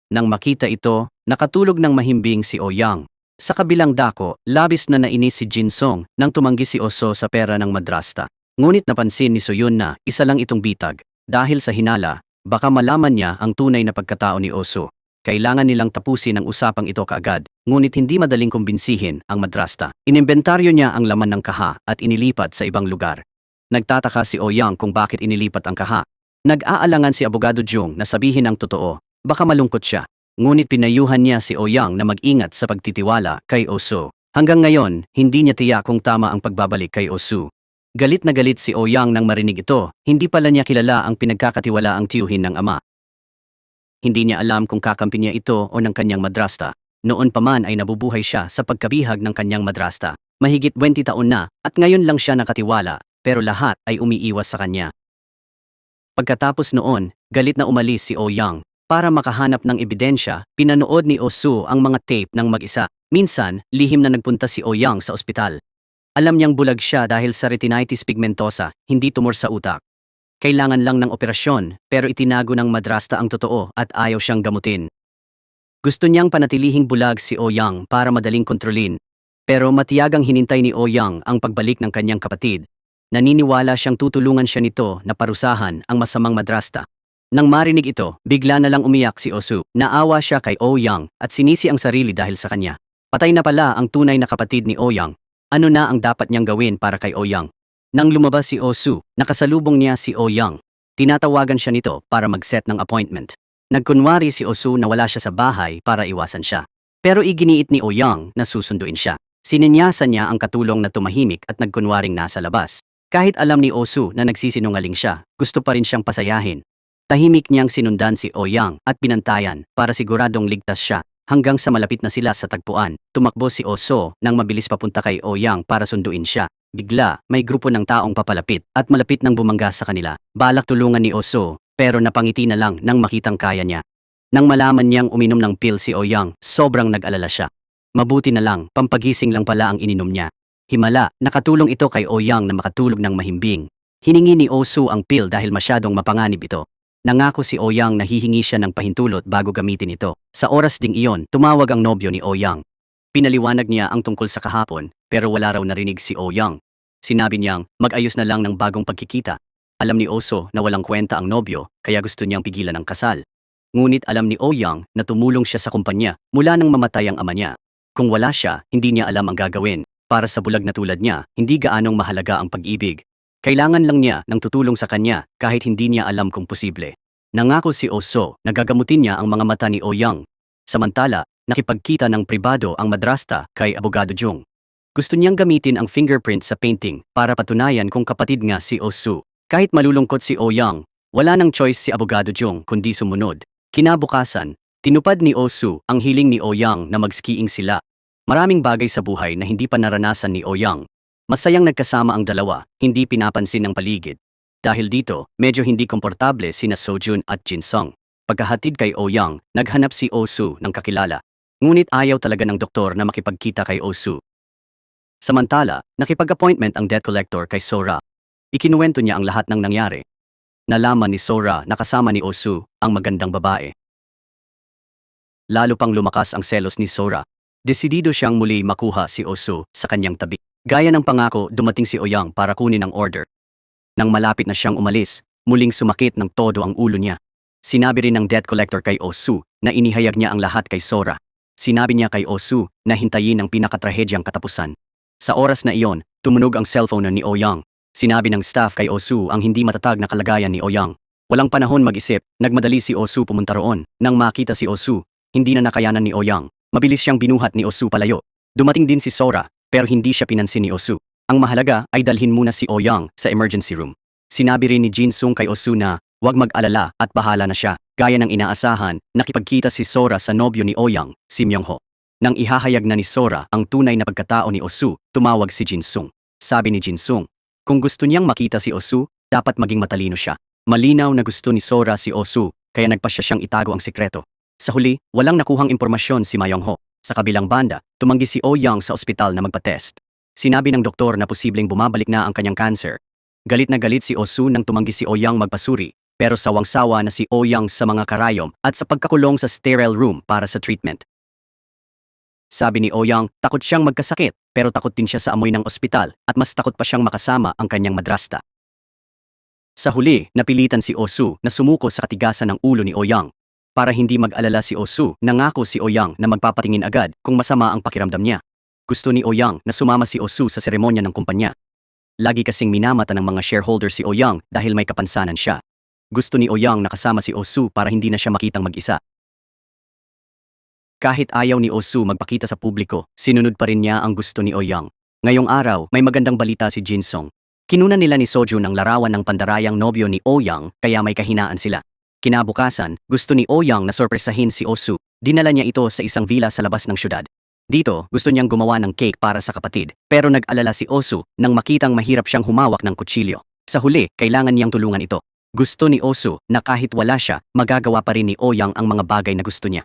Nang makita ito, nakatulog ng mahimbing si Ouyang. Sa kabilang dako, labis na nainis si Jin Sung nang tumanggi si Oso sa pera ng madrasta. Ngunit napansin ni Soyun na isa lang itong bitag. Dahil sa hinala, baka malaman niya ang tunay na pagkatao ni Oso. Kailangan nilang tapusin ang usapang ito kaagad, ngunit hindi madaling kumbinsihin ang madrasta. Inimbentaryo niya ang laman ng kaha at inilipat sa ibang lugar. Nagtataka si Ouyang kung bakit inilipat ang kaha. Nag-aalangan si Abogado Jung na sabihin ang totoo, baka malungkot siya. Ngunit pinayuhan niya si Ouyang na mag-ingat sa pagtitiwala kay Osu. Hanggang ngayon, hindi niya tiyak kung tama ang pagbabalik kay Osu. Galit na galit si Ouyang nang marinig ito, hindi pala niya kilala ang pinagkakatiwalaang tiyuhin ng ama. Hindi niya alam kung kakampi niya ito o ng kanyang madrasta. Noon pa man ay nabubuhay siya sa pagkabihag ng kanyang madrasta. Mahigit 20 taon na at ngayon lang siya nakatiwala, pero lahat ay umiiwas sa kanya. Pagkatapos noon, galit na umalis si Ouyang. Para makahanap ng ebidensya, pinanood ni Oh-soo ang mga tape ng mag-isa. Minsan, lihim na nagpunta si Oh-young sa ospital. Alam niyang bulag siya dahil sa retinitis pigmentosa, hindi tumor sa utak. Kailangan lang ng operasyon, pero itinago ng madrasta ang totoo at ayaw siyang gamutin. Gusto niyang panatilihing bulag si Oh-young para madaling kontrolin. Pero matiyagang hinintay ni Oh-young ang pagbalik ng kanyang kapatid. Naniniwala siyang tutulungan siya nito na parusahan ang masamang madrasta. Nang marinig ito, bigla na lang umiyak si Oh-soo. Naawa siya kay Oh-young at sinisi ang sarili dahil sa kanya. Patay na pala ang tunay na kapatid ni Oh-young. Ano na ang dapat niyang gawin para kay Oh-young? Nang lumabas si Oh-soo, nakasalubong niya si Oh-young. Tinatawagan siya nito para mag-set ng appointment. Nagkunwari si Oh-soo na wala siya sa bahay para iwasan siya. Pero iginiit ni Oh-young na susunduin siya. Sininyasan niya ang katulong na tumahimik at nagkunwaring nasa labas. Kahit alam ni Oh-soo na nagsisinungaling siya, gusto pa rin siyang pasayahin. Tahimik niyang sinundan si Oh-young at pinantayan para siguradong ligtas siya. Hanggang sa malapit na sila sa tagpuan, tumakbo si Oh-soo nang mabilis papunta kay Oh-young para sunduin siya. Bigla, may grupo ng taong papalapit at malapit nang bumangga sa kanila. Balak tulungan ni Oh-soo, pero napangiti na lang nang makitang kaya niya. Nang malaman niyang uminom ng pill si Oh-young, sobrang nag-alala siya. Mabuti na lang, pampagising lang pala ang ininom niya. Himala, nakatulong ito kay Oh-young na makatulog ng mahimbing. Hiningi ni Oh-soo ang pill dahil masyadong mapanganib ito. Nangako si Oh-young na hihingi siya ng pahintulot bago gamitin ito. Sa oras ding iyon, tumawag ang nobyo ni Oh-young. Pinaliwanag niya ang tungkol sa kahapon, pero wala raw narinig si Oh-young. Sinabi niyang mag-ayos na lang ng bagong pagkikita. Alam ni Oh-soo na walang kwenta ang nobyo, kaya gusto niyang pigilan ang kasal. Ngunit alam ni Oh-young na tumulong siya sa kumpanya mula nang mamatay ang ama niya. Kung wala siya, hindi niya alam ang gagawin. Para sa bulag na tulad niya, hindi gaanong mahalaga ang pag-ibig. Kailangan lang niya ng tutulong sa kanya kahit hindi niya alam kung posible. Nangako si Oh-soo na gagamutin niya ang mga mata ni Oh-young. Samantala, nakipagkita ng pribado ang madrasta kay Abogado Jung. Gusto niyang gamitin ang fingerprint sa painting para patunayan kung kapatid nga si Oh-soo. Kahit malulungkot si Oh-young, wala nang choice si Abogado Jung kundi sumunod. Kinabukasan, tinupad ni Oh-soo ang hiling ni Oh-young na mag-skiing sila. Maraming bagay sa buhay na hindi pa naranasan ni Oh-young. Masayang nagkasama ang dalawa, hindi pinapansin ng paligid. Dahil dito, medyo hindi komportable sina Sojun at Jinsung. Pagkahatid kay Oh-young, naghanap si Oh-soo ng kakilala. Ngunit ayaw talaga ng doktor na makipagkita kay Oh-soo. Samantala, nakipag-appointment ang debt collector kay Sora. Ikinuwento niya ang lahat ng nangyari. Nalaman ni Sora na kasama ni Oh-soo ang magandang babae. Lalo pang lumakas ang selos ni Sora. Desidido siyang muli makuha si Oh-soo sa kanyang tabi. Gaya ng pangako, dumating si Oh-young para kunin ang order. Nang malapit na siyang umalis, muling sumakit ng todo ang ulo niya. Sinabi rin ng debt collector kay Oh-soo na inihayag niya ang lahat kay Sora. Sinabi niya kay Oh-soo na hintayin ang pinakatrahedyang katapusan. Sa oras na iyon, tumunog ang cellphone ni Oh-young. Sinabi ng staff kay Oh-soo ang hindi matatag na kalagayan ni Oh-young. Walang panahon mag-isip, nagmadali si Oh-soo pumunta roon. Nang makita si Oh-soo, hindi na nakayanan ni Oh-young. Mabilis siyang binuhat ni Oh-soo palayo. Dumating din si Sora, pero hindi siya pinansin ni Oh-soo. Ang mahalaga ay dalhin muna si Oh-young sa emergency room. Sinabi rin ni Jinsung kay Oh-soo na huwag mag-alala at bahala na siya. Gaya ng inaasahan, nakipagkita si Sora sa nobyo ni Oh-young, si Myung-ho. Nang ihahayag na ni Sora ang tunay na pagkatao ni Oh-soo, tumawag si Jinsung. Sabi ni Jinsung, kung gusto niyang makita si Oh-soo, dapat maging matalino siya. Malinaw na gusto ni Sora si Oh-soo, kaya nagpasya siyang itago ang sikreto. Sa huli, walang nakuhang impormasyon si Myung-ho. Sa kabilang banda, tumanggi si Oh-young sa ospital na magpa-test. Sinabi ng doktor na posibleng bumabalik na ang kanyang cancer. Galit na galit si Oh-soo nang tumanggi si Oh-young magpasuri, pero sawang-sawa na si Oh-young sa mga karayom at sa pagkakulong sa sterile room para sa treatment. Sabi ni Oh-young, takot siyang magkasakit, pero takot din siya sa amoy ng ospital at mas takot pa siyang makasama ang kanyang madrasta. Sa huli, napilitan si Oh-soo na sumuko sa katigasan ng ulo ni Oh-young. Para hindi mag-alala si Oh-soo, nangako si Oh-young na magpapatingin agad kung masama ang pakiramdam niya. Gusto ni Oh-young na sumama si Oh-soo sa seremonya ng kumpanya. Lagi kasing minamata ng mga shareholder si Oh-young dahil may kapansanan siya. Gusto ni Oh-young na kasama si Oh-soo para hindi na siya makitang mag-isa. Kahit ayaw ni Oh-soo magpakita sa publiko, sinunod pa rin niya ang gusto ni Oh-young. Ngayong araw, may magandang balita si Jinsung. Kinunan nila ni Sojun ang larawan ng pandarayang nobyo ni Oh-young kaya may kahinaan sila. Kinabukasan, gusto ni Oh-young na sorpresahin si Oh-soo. Dinala niya ito sa isang villa sa labas ng syudad. Dito, gusto niyang gumawa ng cake para sa kapatid, pero nag-alala si Oh-soo nang makitang mahirap siyang humawak ng kutsilyo. Sa huli, kailangan niyang tulungan ito. Gusto ni Osu na kahit wala siya, magagawa pa rin ni Ouyang ang mga bagay na gusto niya.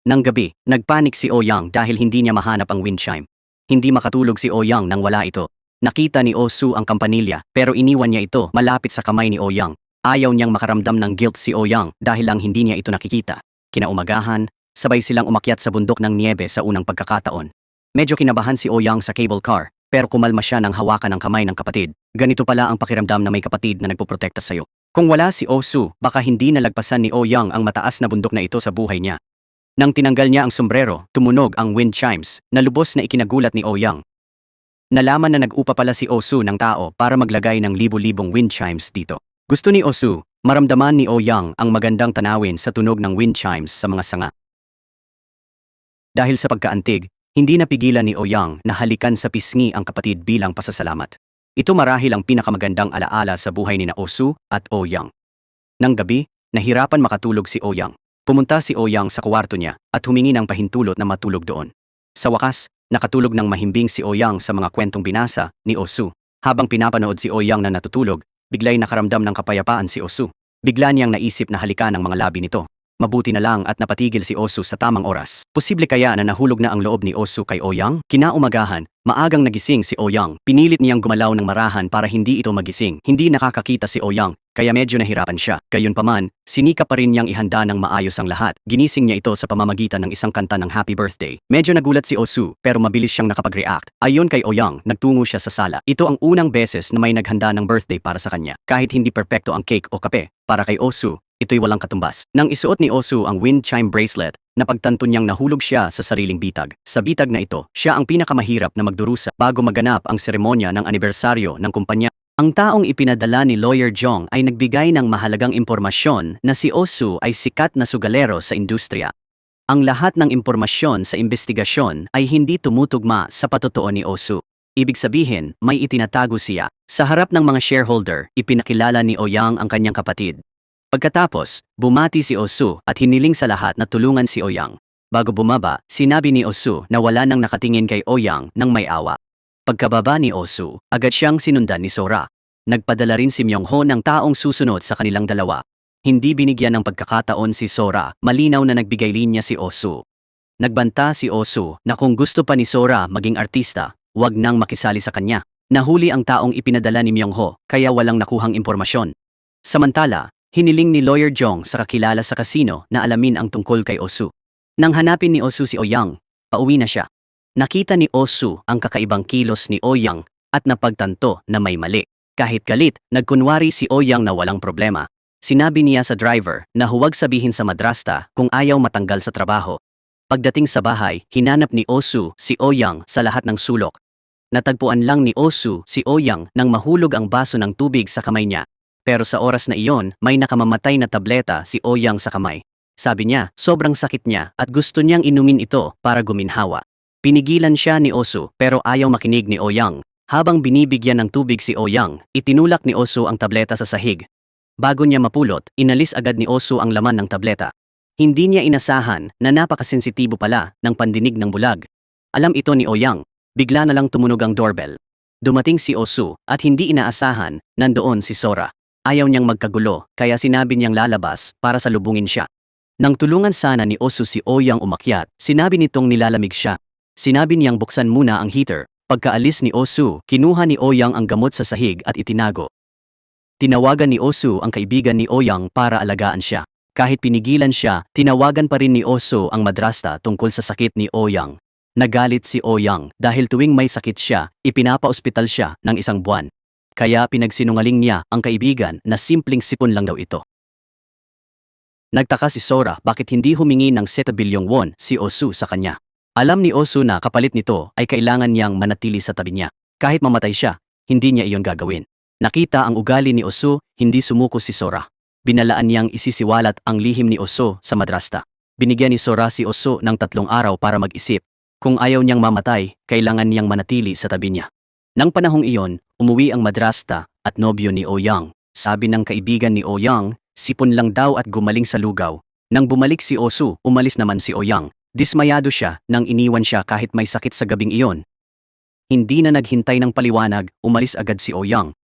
Nang gabi, nagpanik si Ouyang dahil hindi niya mahanap ang wind chime. Hindi makatulog si Ouyang nang wala ito. Nakita ni Osu ang kampanilya pero iniwan niya ito malapit sa kamay ni Ouyang. Ayaw niyang makaramdam ng guilt si Ouyang dahil lang hindi niya ito nakikita. Kinaumagahan, sabay silang umakyat sa bundok ng niebe sa unang pagkakataon. Medyo kinabahan si Ouyang sa cable car pero kumalma siya nang hawakan ang kamay ng kapatid. Ganito pala ang pakiramdam na may kapatid na nagpoprotekta sa'yo. Kung wala si Osu, baka hindi nalagpasan ni Ouyang ang mataas na bundok na ito sa buhay niya. Nang tinanggal niya ang sombrero, tumunog ang wind chimes na lubos na ikinagulat ni Ouyang. Nalaman na nag-upa pala si Osu ng tao para maglagay ng libo-libong wind chimes dito. Gusto ni Osu, maramdaman ni Ouyang ang magandang tanawin sa tunog ng wind chimes sa mga sanga. Dahil sa pagkaantig, hindi napigilan ni Ouyang na halikan sa pisngi ang kapatid bilang pasasalamat. Ito marahil ang pinakamagandang alaala sa buhay ni Osu at Ouyang. Nang gabi, nahirapan makatulog si Ouyang. Pumunta si Ouyang sa kwarto niya at humingi ng pahintulot na matulog doon. Sa wakas, nakatulog ng mahimbing si Ouyang sa mga kwentong binasa ni Osu. Habang pinapanood si Ouyang na natutulog, bigla'y nakaramdam ng kapayapaan si Osu. Bigla niyang naisip na halikan ang mga labi nito. Mabuti na lang at napatigil si Osu sa tamang oras. Posible kaya na nahulog na ang loob ni Osu kay Ouyang? Kinaumagahan, maagang nagising si Ouyang. Pinilit niyang gumalaw ng marahan para hindi ito magising. Hindi nakakakita si Ouyang, kaya medyo nahirapan siya. Gayunpaman, sinika pa rin niyang ihanda ng maayos ang lahat. Ginising niya ito sa pamamagitan ng isang kanta ng Happy Birthday. Medyo nagulat si Osu pero mabilis siyang nakapag-react. Ayon kay Ouyang, nagtungo siya sa sala. Ito ang unang beses na may naghanda ng birthday para sa kanya. Kahit hindi perpekto ang cake o kape, para kay Osu, ito'y walang katumbas. Nang isuot ni Osu ang wind chime bracelet, napagtanto niyang nahulog siya sa sariling bitag. Sa bitag na ito, siya ang pinakamahirap na magdurusa bago maganap ang seremonya ng anibersaryo ng kumpanya. Ang taong ipinadala ni Lawyer Jong ay nagbigay ng mahalagang impormasyon na si Osu ay sikat na sugalero sa industriya. Ang lahat ng impormasyon sa investigasyon ay hindi tumutugma sa patotoo ni Osu. Ibig sabihin, may itinatago siya. Sa harap ng mga shareholder, ipinakilala ni Ouyang ang kanyang kapatid. Pagkatapos, bumati si Osu at hiniling sa lahat na tulungan si Ouyang. Bago bumaba, sinabi ni Osu na wala nang nakatingin kay Ouyang nang may awa. Pagkababa ni Osu, agad siyang sinundan ni Sora. Nagpadala rin si Myungho ng taong susunod sa kanilang dalawa. Hindi binigyan ng pagkakataon si Sora, malinaw na nagbigay linya si Osu. Nagbanta si Osu na kung gusto pa ni Sora maging artista, wag nang makisali sa kanya. Nahuli ang taong ipinadala ni Myungho, kaya walang nakuhang impormasyon. Samantala, hiniling ni Lawyer Jong sa kakilala sa kasino na alamin ang tungkol kay Osu. Nang hanapin ni Osu si Ouyang, pauwi na siya. Nakita ni Osu ang kakaibang kilos ni Ouyang at napagtanto na may mali. Kahit galit, nagkunwari si Ouyang na walang problema. Sinabi niya sa driver na huwag sabihin sa madrasta kung ayaw matanggal sa trabaho. Pagdating sa bahay, hinanap ni Osu si Ouyang sa lahat ng sulok. Natagpuan lang ni Osu si Ouyang nang mahulog ang baso ng tubig sa kamay niya. Pero sa oras na iyon, may nakamamatay na tableta si Ouyang sa kamay. Sabi niya, sobrang sakit niya at gusto niyang inumin ito para guminhawa. Pinigilan siya ni Osu pero ayaw makinig ni Ouyang. Habang binibigyan ng tubig si Ouyang, itinulak ni Osu ang tableta sa sahig. Bago niya mapulot, inalis agad ni Osu ang laman ng tableta. Hindi niya inasahan na napakasensitibo pala ng pandinig ng bulag. Alam ito ni Ouyang, bigla na lang tumunog ang doorbell. Dumating si Osu at hindi inaasahan, nandoon si Sora. Ayaw niyang magkagulo kaya sinabi niyang lalabas para salubungin siya. Nang tulungan sana ni Osu si Ouyang umakyat, sinabi nitong nilalamig siya. Sinabi niyang buksan muna ang heater. Pagkaalis ni Osu, kinuha ni Ouyang ang gamot sa sahig at itinago. Tinawagan ni Osu ang kaibigan ni Ouyang para alagaan siya. Kahit pinigilan siya, tinawagan pa rin ni Osu ang madrasta tungkol sa sakit ni Ouyang. Nagalit si Ouyang dahil tuwing may sakit siya, ipinapa-ospital siya ng 1 buwan. Kaya pinagsinungaling niya ang kaibigan na simpleng sipon lang daw ito. Nagtaka si Sora bakit hindi humingi ng 7 bilyong won si Osu sa kanya. Alam ni Osu na kapalit nito ay kailangan niyang manatili sa tabi niya. Kahit mamatay siya, hindi niya iyon gagawin. Nakita ang ugali ni Osu, hindi sumuko si Sora. Binalaan niyang isisiwalat ang lihim ni Osu sa madrasta. Binigyan ni Sora si Osu ng 3 araw para mag-isip. Kung ayaw niyang mamatay, kailangan niyang manatili sa tabi niya. Nang panahong iyon, umuwi ang madrasta at nobyo ni Ouyang. Sabi ng kaibigan ni Ouyang, sipon lang daw at gumaling sa lugaw. Nang bumalik si Osu, umalis naman si Ouyang. Dismayado siya nang iniwan siya kahit may sakit sa gabing iyon. Hindi na naghintay ng paliwanag, umalis agad si Ouyang.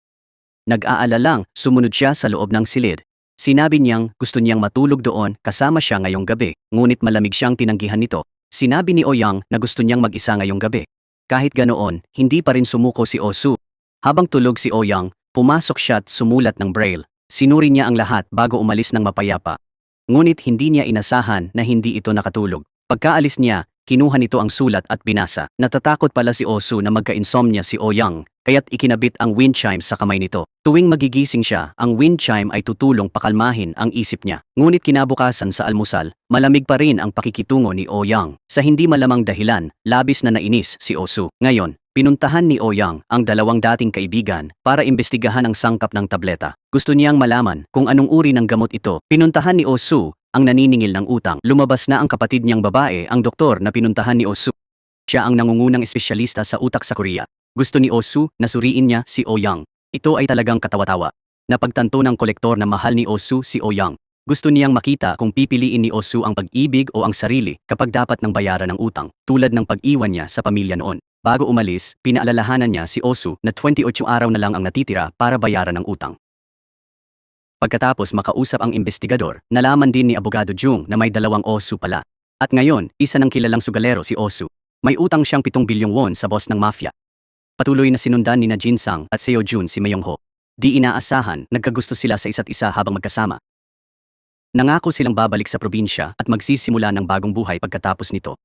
Nag-aalalang, sumunod siya sa loob ng silid. Sinabi niyang gusto niyang matulog doon kasama siya ngayong gabi, ngunit malamig siyang tinanggihan nito. Sinabi ni Oyang na gusto niyang mag-isa ngayong gabi. Kahit ganoon, hindi pa rin sumuko si Osu. Habang tulog si Oyang, pumasok siya at sumulat ng braille. Sinuri niya ang lahat bago umalis ng mapayapa. Ngunit hindi niya inasahan na hindi ito nakatulog. Pagkaalis niya, kinuha nito ang sulat at binasa. Natatakot pala si Osu na magka-insomnia si Oyang, kaya't ikinabit ang wind chime sa kamay nito. Tuwing magigising siya, ang wind chime ay tutulong pakalmahin ang isip niya. Ngunit kinabukasan sa almusal, malamig pa rin ang pakikitungo ni Oyang. Sa hindi malamang dahilan, labis na nainis si Osu. Ngayon, pinuntahan ni Oyang ang dalawang dating kaibigan para imbestigahan ang sangkap ng tableta. Gusto niyang malaman kung anong uri ng gamot ito. Pinuntahan ni Osu ang naniningil ng utang. Lumabas na ang kapatid niyang babae, ang doktor na pinuntahan ni Osu. Siya ang nangungunang espesyalista sa utak sa Korea. Gusto ni Osu na suriin niya si Oyang. Ito ay talagang katawa-tawa. Napagtanto ng kolektor na mahal ni Osu si Oyang. Gusto niyang makita kung pipiliin ni Osu ang pag-ibig o ang sarili kapag dapat ng bayaran ng utang, tulad ng pag-iwan niya sa pamilya noon. Bago umalis, pinaalalahanan niya si Osu na 28 araw na lang ang natitira para bayaran ng utang. Pagkatapos makausap ang investigador, nalaman din ni Abogado Jung na may dalawang Osu pala. At ngayon, isa ng kilalang sugalero si Osu. May utang siyang 7 bilyong won sa boss ng mafia. Patuloy na sinundan ni na Jin Sang at Seo Jun si Mayong Ho. Di inaasahan, nagkagusto sila sa isa't isa habang magkasama. Nangako silang babalik sa probinsya at magsisimula ng bagong buhay pagkatapos nito.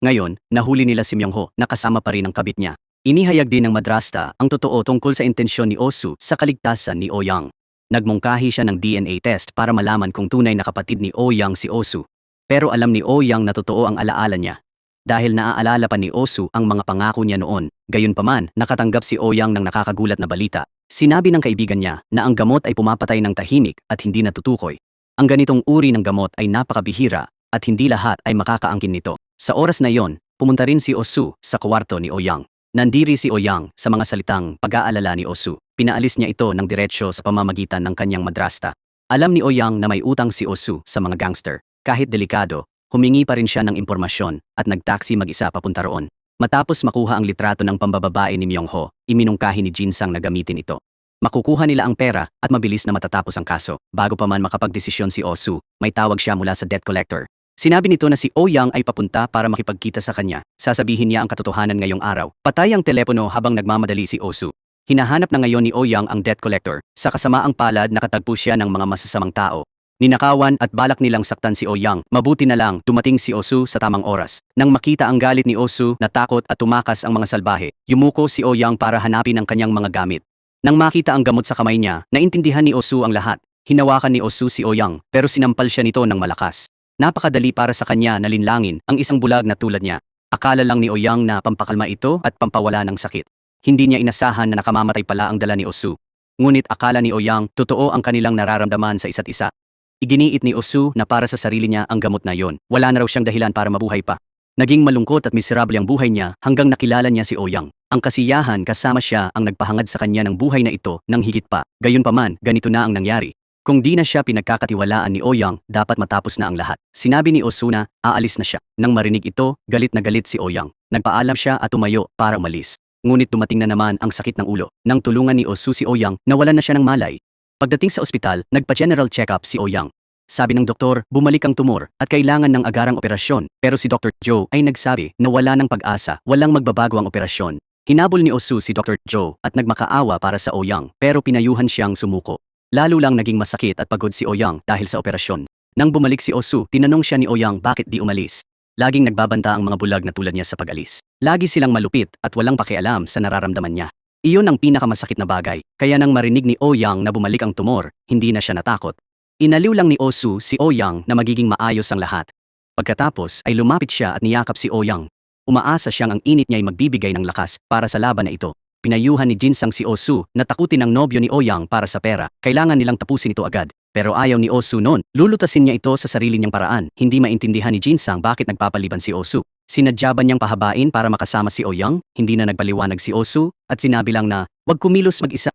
Ngayon, nahuli nila si Myung Ho na kasama pa rin ang kabit niya. Inihayag din ng madrasta ang totoo tungkol sa intensyon ni Osu sa kaligtasan ni Oyang. Nagmungkahi siya ng DNA test para malaman kung tunay na kapatid ni Oyang si Osu. Pero alam ni Oyang na totoo ang alaala niya. Dahil naaalala pa ni Osu ang mga pangako niya noon, gayunpaman nakatanggap si Oyang ng nakakagulat na balita. Sinabi ng kaibigan niya na ang gamot ay pumapatay ng tahimik at hindi natutukoy. Ang ganitong uri ng gamot ay napakabihira at hindi lahat ay makakaangkin nito. Sa oras na iyon, pumunta rin si Osu sa kwarto ni Oyang. Nandiri si Oyang sa mga salitang pag-aalala ni Osu. Pinaalis niya ito ng diretsyo sa pamamagitan ng kanyang madrasta. Alam ni Oyang na may utang si Osu sa mga gangster. Kahit delikado, humingi pa rin siya ng impormasyon at nagtaksi mag-isa papunta roon. Matapos makuha ang litrato ng pambababae ni Myung Ho, iminungkahi ni Jin Sang na gamitin ito. Makukuha nila ang pera at mabilis na matatapos ang kaso. Bago pa man makapagdesisyon si Osu, may tawag siya mula sa debt collector. Sinabi nito na si Oyang ay papunta para makipagkita sa kanya. Sasabihin niya ang katotohanan ngayong araw. Patay ang telepono habang nagmamadali si Osu. Hinahanap na ngayon ni Oyang ang debt collector. Sa kasamaang palad nakatagpo siya ng mga masasamang tao. Ninakawan at balak nilang saktan si Oyang. Mabuti na lang dumating si Osu sa tamang oras. Nang makita ang galit ni Osu, natakot at tumakas ang mga salbahe. Yumuko si Oyang para hanapin ang kanyang mga gamit. Nang makita ang gamot sa kamay niya, naintindihan ni Osu ang lahat. Hinawakan ni Osu si Oyang pero sinampal siya nito ng malakas. Napakadali para sa kanya na linlangin ang isang bulag na tulad niya. Akala lang ni Oyang na pampakalma ito at pampawala ng sakit. Hindi niya inasahan na nakamamatay pala ang dala ni Osu. Ngunit akala ni Oyang totoo ang kanilang nararamdaman sa isa't isa. Iginiit ni Osu na para sa sarili niya ang gamot na yon. Wala na raw siyang dahilan para mabuhay pa. Naging malungkot at miserable ang buhay niya hanggang nakilala niya si Oyang. Ang kasiyahan kasama siya ang nagpahangad sa kanya ng buhay na ito ng higit pa. Gayunpaman, ganito na ang nangyari. Kung di na siya pinagkakatiwalaan ni Oyang, dapat matapos na ang lahat. Sinabi ni Osu na aalis na siya. Nang marinig ito, galit na galit si Oyang. Nagpaalam siya at tumayo para umalis. Ngunit dumating na naman ang sakit ng ulo. Nang tulungan ni Osu si Oyang, nawalan na siya ng malay. Pagdating sa ospital, nagpa-general check-up si Oyang. Sabi ng doktor, bumalik ang tumor at kailangan ng agarang operasyon. Pero si Dr. Joe ay nagsabi na wala ng pag-asa, walang magbabago ang operasyon. Hinabol ni Osu si Dr. Joe at nagmakaawa para sa Oyang pero pinayuhan siyang sumuko. Lalo lang naging masakit at pagod si Oyang dahil sa operasyon. Nang bumalik si Osu, tinanong siya ni Oyang bakit di umalis. Laging nagbabanta ang mga bulag na tulad niya sa pag-alis. Lagi silang malupit at walang pakialam sa nararamdaman niya. Iyon ang pinakamasakit na bagay. Kaya nang marinig ni Oyang na bumalik ang tumor, hindi na siya natakot. Inaliw lang ni Osu si Oyang na magiging maayos ang lahat. Pagkatapos ay lumapit siya at niyakap si Oyang. Umaasa siyang ang init niya ay magbibigay ng lakas para sa laban na ito. Pinayuhan ni Jin Sang si Osu na takutin ang nobyo ni Oyang para sa pera. Kailangan nilang tapusin ito agad. Pero ayaw ni Osu noon. Lulutasin niya ito sa sarili niyang paraan. Hindi maintindihan ni Jin Sang bakit nagpapaliban si Osu. Sinadya ba niyang pahabain para makasama si Oyang? Hindi na nagpaliwanag si Osu at sinabi lang na wag kumilos mag-isa.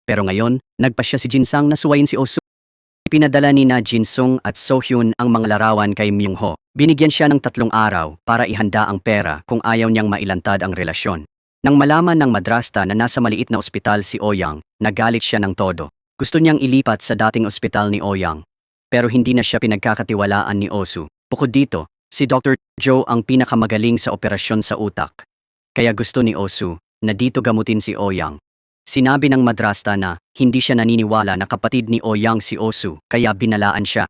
Pero ngayon, nagpasya si Jin Sang na suwayin si Osu. Pinadala ni na Jin Sung at So Hyun ang mga larawan kay Myung Ho. Binigyan siya ng 3 araw para ihanda ang pera kung ayaw niyang mailantad ang relasyon. Nang malaman ng madrasta na nasa maliit na ospital si Ouyang, nagalit siya ng todo. Gusto niyang ilipat sa dating ospital ni Ouyang. Pero hindi na siya pinagkakatiwalaan ni Osu. Bukod dito, si Dr. Joe ang pinakamagaling sa operasyon sa utak. Kaya gusto ni Osu na dito gamutin si Ouyang. Sinabi ng madrasta na hindi siya naniniwala na kapatid ni Ouyang si Osu kaya binalaan siya.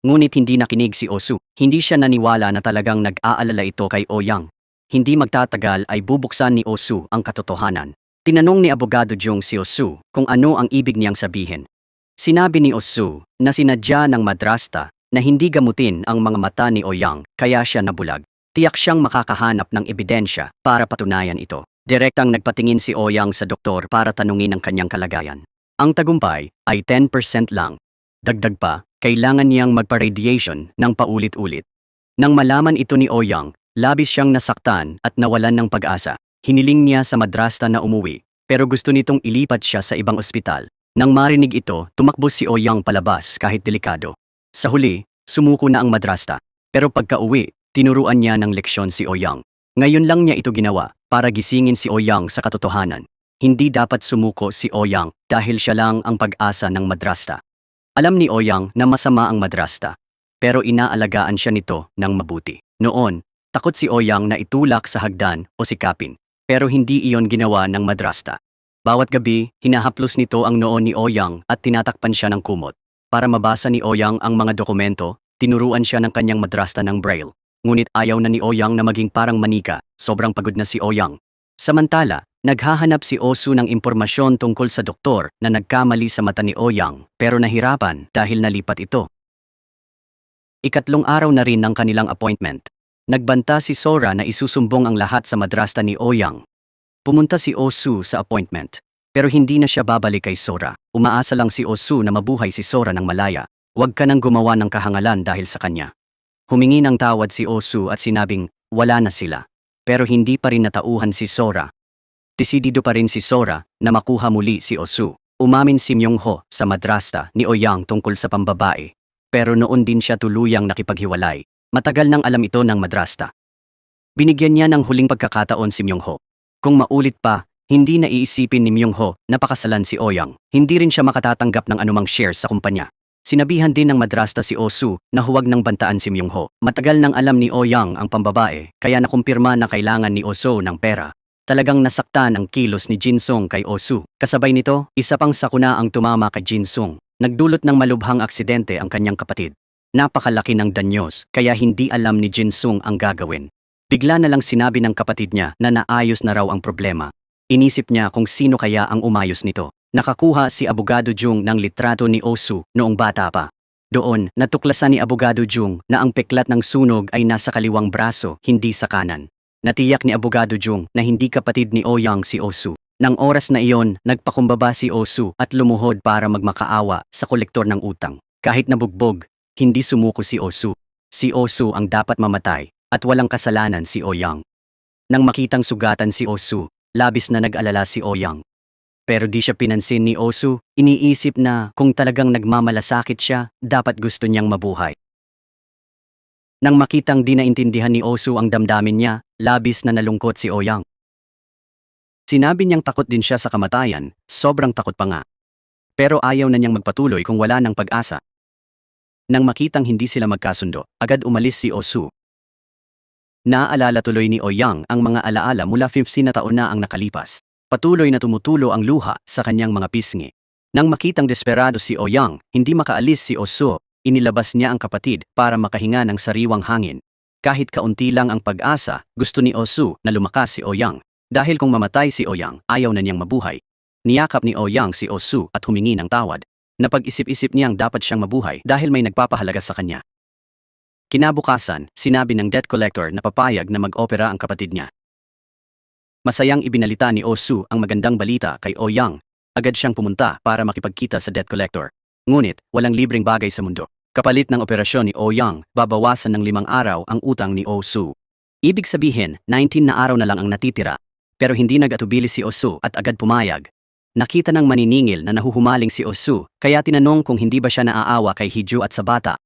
Ngunit hindi nakinig si Osu. Hindi siya naniwala na talagang nag-aalala ito kay Ouyang. Hindi magtatagal ay bubuksan ni Osu ang katotohanan. Tinanong ni Abogado Jung si Osu kung ano ang ibig niyang sabihin. Sinabi ni Osu na sinadya ng madrasta na hindi gamutin ang mga mata ni Ouyang kaya siya nabulag. Tiyak siyang makakahanap ng ebidensya para patunayan ito. Direktang nagpatingin si Ouyang sa doktor para tanungin ang kanyang kalagayan. Ang tagumpay ay 10% lang. Dagdag pa, kailangan niyang magpa-radiation ng paulit-ulit. Nang malaman ito ni Ouyang, labis siyang nasaktan at nawalan ng pag-asa. Hiniling niya sa madrasta na umuwi, pero gusto nitong ilipat siya sa ibang ospital. Nang marinig ito, tumakbo si Ouyang palabas kahit delikado. Sa huli, sumuko na ang madrasta. Pero pagka-uwi, tinuruan niya ng leksyon si Ouyang. Ngayon lang niya ito ginawa para gisingin si Ouyang sa katotohanan. Hindi dapat sumuko si Ouyang dahil siya lang ang pag-asa ng madrasta. Alam ni Ouyang na masama ang madrasta, pero inaalagaan siya nito ng mabuti. Noon, takot si Ouyang na itulak sa hagdan o sikapin, pero hindi iyon ginawa ng madrasta. Bawat gabi, hinahaplos nito ang noo ni Ouyang at tinatakpan siya ng kumot. Para mabasa ni Ouyang ang mga dokumento, tinuruan siya ng kanyang madrasta ng braille. Ngunit ayaw na ni Ouyang na maging parang manika, sobrang pagod na si Ouyang. Samantala, naghahanap si Osu ng impormasyon tungkol sa doktor na nagkamali sa mata ni Ouyang pero nahirapan dahil nalipat ito. Ikatlong araw na rin ng kanilang appointment. Nagbanta si Sora na isusumbong ang lahat sa madrasta ni Ouyang. Pumunta si Osu sa appointment, pero hindi na siya babalik kay Sora. Umaasa lang si Osu na mabuhay si Sora ng malaya. Huwag ka nang gumawa ng kahangalan dahil sa kanya. Humingi ng tawad si Osu at sinabing wala na sila. Pero hindi pa rin natauhan si Sora. Desidido pa rin si Sora na makuha muli si Osu. Umamin si Myung-ho sa madrasta ni Ouyang tungkol sa pambabae. Pero noon din siya tuluyang nakipaghiwalay. Matagal nang alam ito ng madrasta. Binigyan niya ng huling pagkakataon si Myung-ho. Kung maulit pa, hindi na iisipin ni Myung-ho na pakasalan si Ouyang. Hindi rin siya makatatanggap ng anumang shares sa kumpanya. Sinabihan din ng madrasta si Osu na huwag nang bantaan si Myung-ho. Matagal nang alam ni Ouyang ang pambabae kaya nakumpirma na kailangan ni Osu ng pera. Talagang nasaktan ang kilos ni Jinsung kay Osu. Kasabay nito, isa pang sakuna ang tumama kay Jinsung. Nagdulot ng malubhang aksidente ang kanyang kapatid. Napakalaki ng danyos kaya hindi alam ni Jinsung ang gagawin. Bigla na lang sinabi ng kapatid niya na naayos na raw ang problema. Inisip niya kung sino kaya ang umayos nito. Nakakuha si Abogado Jung ng litrato ni Osu noong bata pa. Doon, natuklasan ni Abogado Jung na ang peklat ng sunog ay nasa kaliwang braso, hindi sa kanan. Natiyak ni Abogado Jung na hindi kapatid ni Ouyang si Osu. Nang oras na iyon, nagpakumbaba si Osu at lumuhod para magmakaawa sa kolektor ng utang. Kahit nabugbog, hindi sumuko si Osu. Si Osu ang dapat mamatay at walang kasalanan si Ouyang. Nang makitang sugatan si Osu, labis na nag-alala si Ouyang. Pero di siya pinansin ni Osu, iniisip na kung talagang nagmamalasakit siya, dapat gusto niyang mabuhay. Nang makitang di naintindihan ni Osu ang damdamin niya, labis na nalungkot si Ouyang. Sinabi niyang takot din siya sa kamatayan, sobrang takot pa nga. Pero ayaw na niyang magpatuloy kung wala ng pag-asa. Nang makitang hindi sila magkasundo, agad umalis si Osu. Naaalala tuloy ni Ouyang ang mga alaala mula 15 na taon na ang nakalipas. Patuloy na tumutulo ang luha sa kanyang mga pisngi. Nang makitang desperado si Ouyang, hindi makaalis si Osu, inilabas niya ang kapatid para makahinga ng sariwang hangin. Kahit kaunti lang ang pag-asa, gusto ni Osu na lumakas si Ouyang. Dahil kung mamatay si Ouyang, ayaw na niyang mabuhay. Niyakap ni Ouyang si Osu at humingi ng tawad. Napag-isip-isip niyang dapat siyang mabuhay dahil may nagpapahalaga sa kanya. Kinabukasan, sinabi ng debt collector na papayag na mag-opera ang kapatid niya. Masayang ibinalita ni Osu ang magandang balita kay Ouyang. Agad siyang pumunta para makipagkita sa debt collector. Ngunit, walang libreng bagay sa mundo. Kapalit ng operasyon ni Ouyang, babawasan ng 5 araw ang utang ni Osu. Ibig sabihin, 19 na araw na lang ang natitira. Pero hindi nag-atubili si Osu at agad pumayag. Nakita ng maniningil na nahuhumaling si Osu, kaya tinanong kung hindi ba siya naaawa kay Hiju at sa bata.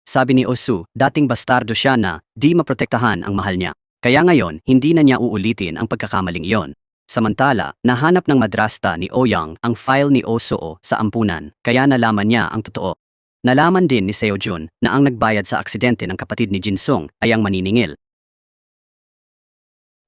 Sabi ni Osu, dating bastardo siya na di maprotektahan ang mahal niya. Kaya ngayon, hindi na niya uulitin ang pagkakamaling iyon. Samantala, nahanap ng madrasta ni Ouyang ang file ni Oh-soo sa ampunan, kaya nalaman niya ang totoo. Nalaman din ni Seo-jun na ang nagbayad sa aksidente ng kapatid ni Jin-sung ay ang maniningil.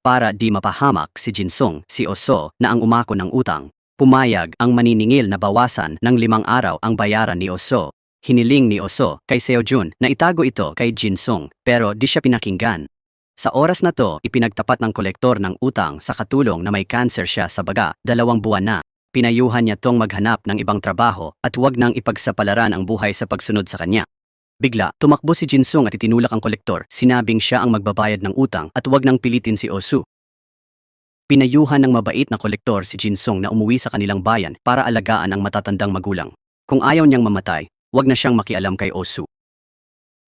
Para di mapahamak si Jin-sung, si Oh-soo na ang umako ng utang, pumayag ang maniningil na bawasan ng 5 araw ang bayaran ni Oh-soo. Hiniling ni Oh-soo kay Seo-jun na itago ito kay Jin-sung pero di siya pinakinggan. Sa oras na to, ipinagtapat ng kolektor ng utang sa katulong na may cancer siya sa baga, 2 buwan na. Pinayuhan niya tong maghanap ng ibang trabaho at huwag nang ipagsapalaran ang buhay sa pagsunod sa kanya. Bigla, tumakbo si Jin-sung at itinulak ang kolektor, sinabing siya ang magbabayad ng utang at huwag nang pilitin si Oh-soo. Pinayuhan ng mabait na kolektor si Jin-sung na umuwi sa kanilang bayan para alagaan ang matatandang magulang. Kung ayaw niyang mamatay, huwag na siyang makialam kay Oh-soo.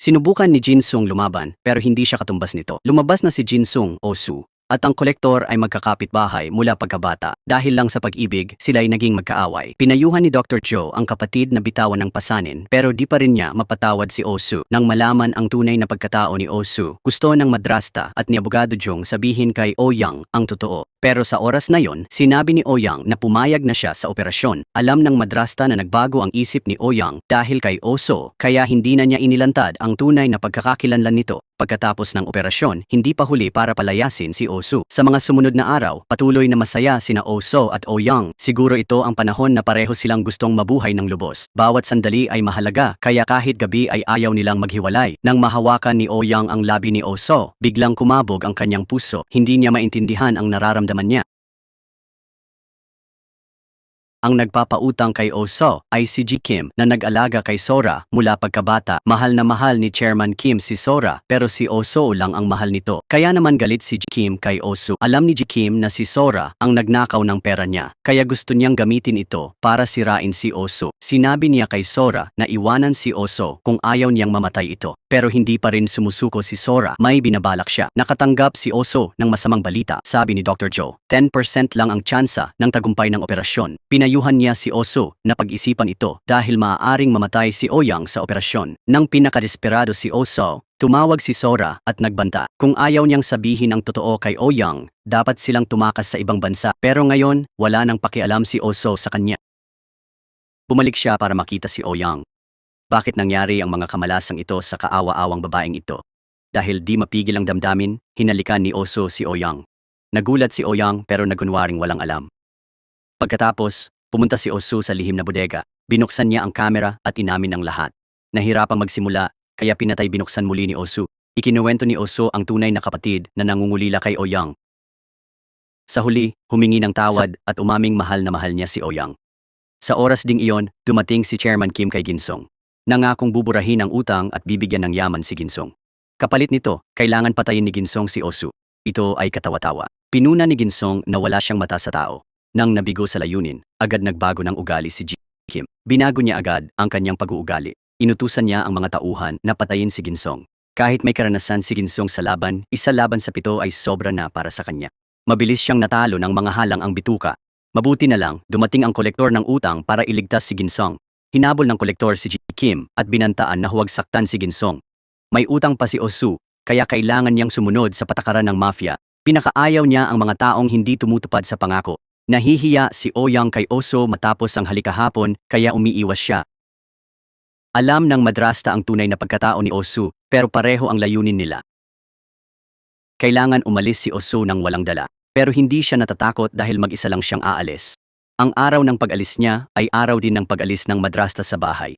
Sinubukan ni Jin-sung lumaban pero hindi siya katumbas nito. Lumabas na si Jin-sung, Oh-soo, at ang kolektor ay magkakapitbahay mula pagkabata. Dahil lang sa pag-ibig, sila ay naging magkaaway. Pinayuhan ni Dr. Jo ang kapatid na bitawan ng pasanin pero di pa rin niya mapatawad si Oh-soo. Nang malaman ang tunay na pagkatao ni Oh-soo, gusto ng madrasta at ni Abogado Jung sabihin kay Ouyang ang totoo. Pero sa oras na yon, sinabi ni Ouyang na pumayag na siya sa operasyon. Alam ng madrasta na nagbago ang isip ni Ouyang dahil kay Oh-soo, kaya hindi na niya inilantad ang tunay na pagkakakilanlan nito. Pagkatapos ng operasyon, hindi pa huli para palayasin si Oh-soo. Sa mga sumunod na araw, patuloy na masaya sina Oh-soo at Ouyang. Siguro ito ang panahon na pareho silang gustong mabuhay ng lubos. Bawat sandali ay mahalaga, kaya kahit gabi ay ayaw nilang maghiwalay. Nang mahawakan ni Ouyang ang labi ni Oh-soo, biglang kumabog ang kanyang puso. Hindi niya maintindihan ang nararamdaman niya. Ang nagpapautang kay Oh-soo ay si Ji Kim na nag-alaga kay Sora mula pagkabata. Mahal na mahal ni Chairman Kim si Sora pero si Oh-soo lang ang mahal nito. Kaya naman galit si Ji Kim kay Oh-soo. Alam ni Ji Kim na si Sora ang nagnakaw ng pera niya kaya gusto niyang gamitin ito para sirain si Oh-soo. Sinabi niya kay Sora na iwanan si Oh-soo kung ayaw niyang mamatay ito. Pero hindi pa rin sumusuko si Sora, may binabalak siya. Nakatanggap si Oh-soo ng masamang balita, sabi ni Dr. Jo. 10% lang ang tsansa ng tagumpay ng operasyon. Pinayuhan niya si Oh-soo na pag-isipan ito dahil maaaring mamatay si Ouyang sa operasyon. Nang pinakadesperado si Oh-soo, tumawag si Sora at nagbanta. Kung ayaw niyang sabihin ang totoo kay Ouyang, dapat silang tumakas sa ibang bansa. Pero ngayon, wala nang pakialam si Oh-soo sa kanya. Bumalik siya para makita si Ouyang. Bakit nangyari ang mga kamalasang ito sa kaawa-awang babaeng ito? Dahil di mapigil ang damdamin, hinalikan ni Oh-soo si Ouyang. Nagulat si Ouyang pero nagunwaring walang alam. Pagkatapos, pumunta si Oh-soo sa lihim na bodega. Binuksan niya ang kamera at inamin ang lahat. Nahirapang magsimula, kaya pinatay binuksan muli ni Oh-soo. Ikinuwento ni Oh-soo ang tunay na kapatid na nangungulila kay Ouyang. Sa huli, humingi ng tawad at umaming mahal na mahal niya si Ouyang. Sa oras ding iyon, dumating si Chairman Kim kay Ginsong. Nangakong buburahin ang utang at bibigyan ng yaman si Ginsong. Kapalit nito, kailangan patayin ni Ginsong si Oh-soo. Ito ay katawa-tawa. Pinuna ni Ginsong na wala siyang mata sa tao. Nang nabigo sa layunin, agad nagbago ng ugali si Ji Kim. Binago niya agad ang kanyang pag-uugali. Inutusan niya ang mga tauhan na patayin si Ginsong. Kahit may karanasan si Ginsong sa laban, 1 laban sa 7 ay sobra na para sa kanya. Mabilis siyang natalo ng mga halang ang bituka. Mabuti na lang, dumating ang kolektor ng utang para iligtas si Ginsong. Hinabol ng kolektor si Ji Kim at binantaan na huwag saktan si Ginsong. May utang pa si Oh-soo, kaya kailangan niyang sumunod sa patakaran ng mafia. Pinakaayaw niya ang mga taong hindi tumutupad sa pangako. Nahihiya si Ouyang kay Oh-soo matapos ang halikahapon kaya umiiwas siya. Alam ng madrasta ang tunay na pagkatao ni Oh-soo pero pareho ang layunin nila. Kailangan umalis si Oh-soo nang walang dala pero hindi siya natatakot dahil mag-isa lang siyang aalis. Ang araw ng pag-alis niya ay araw din ng pag-alis ng madrasta sa bahay.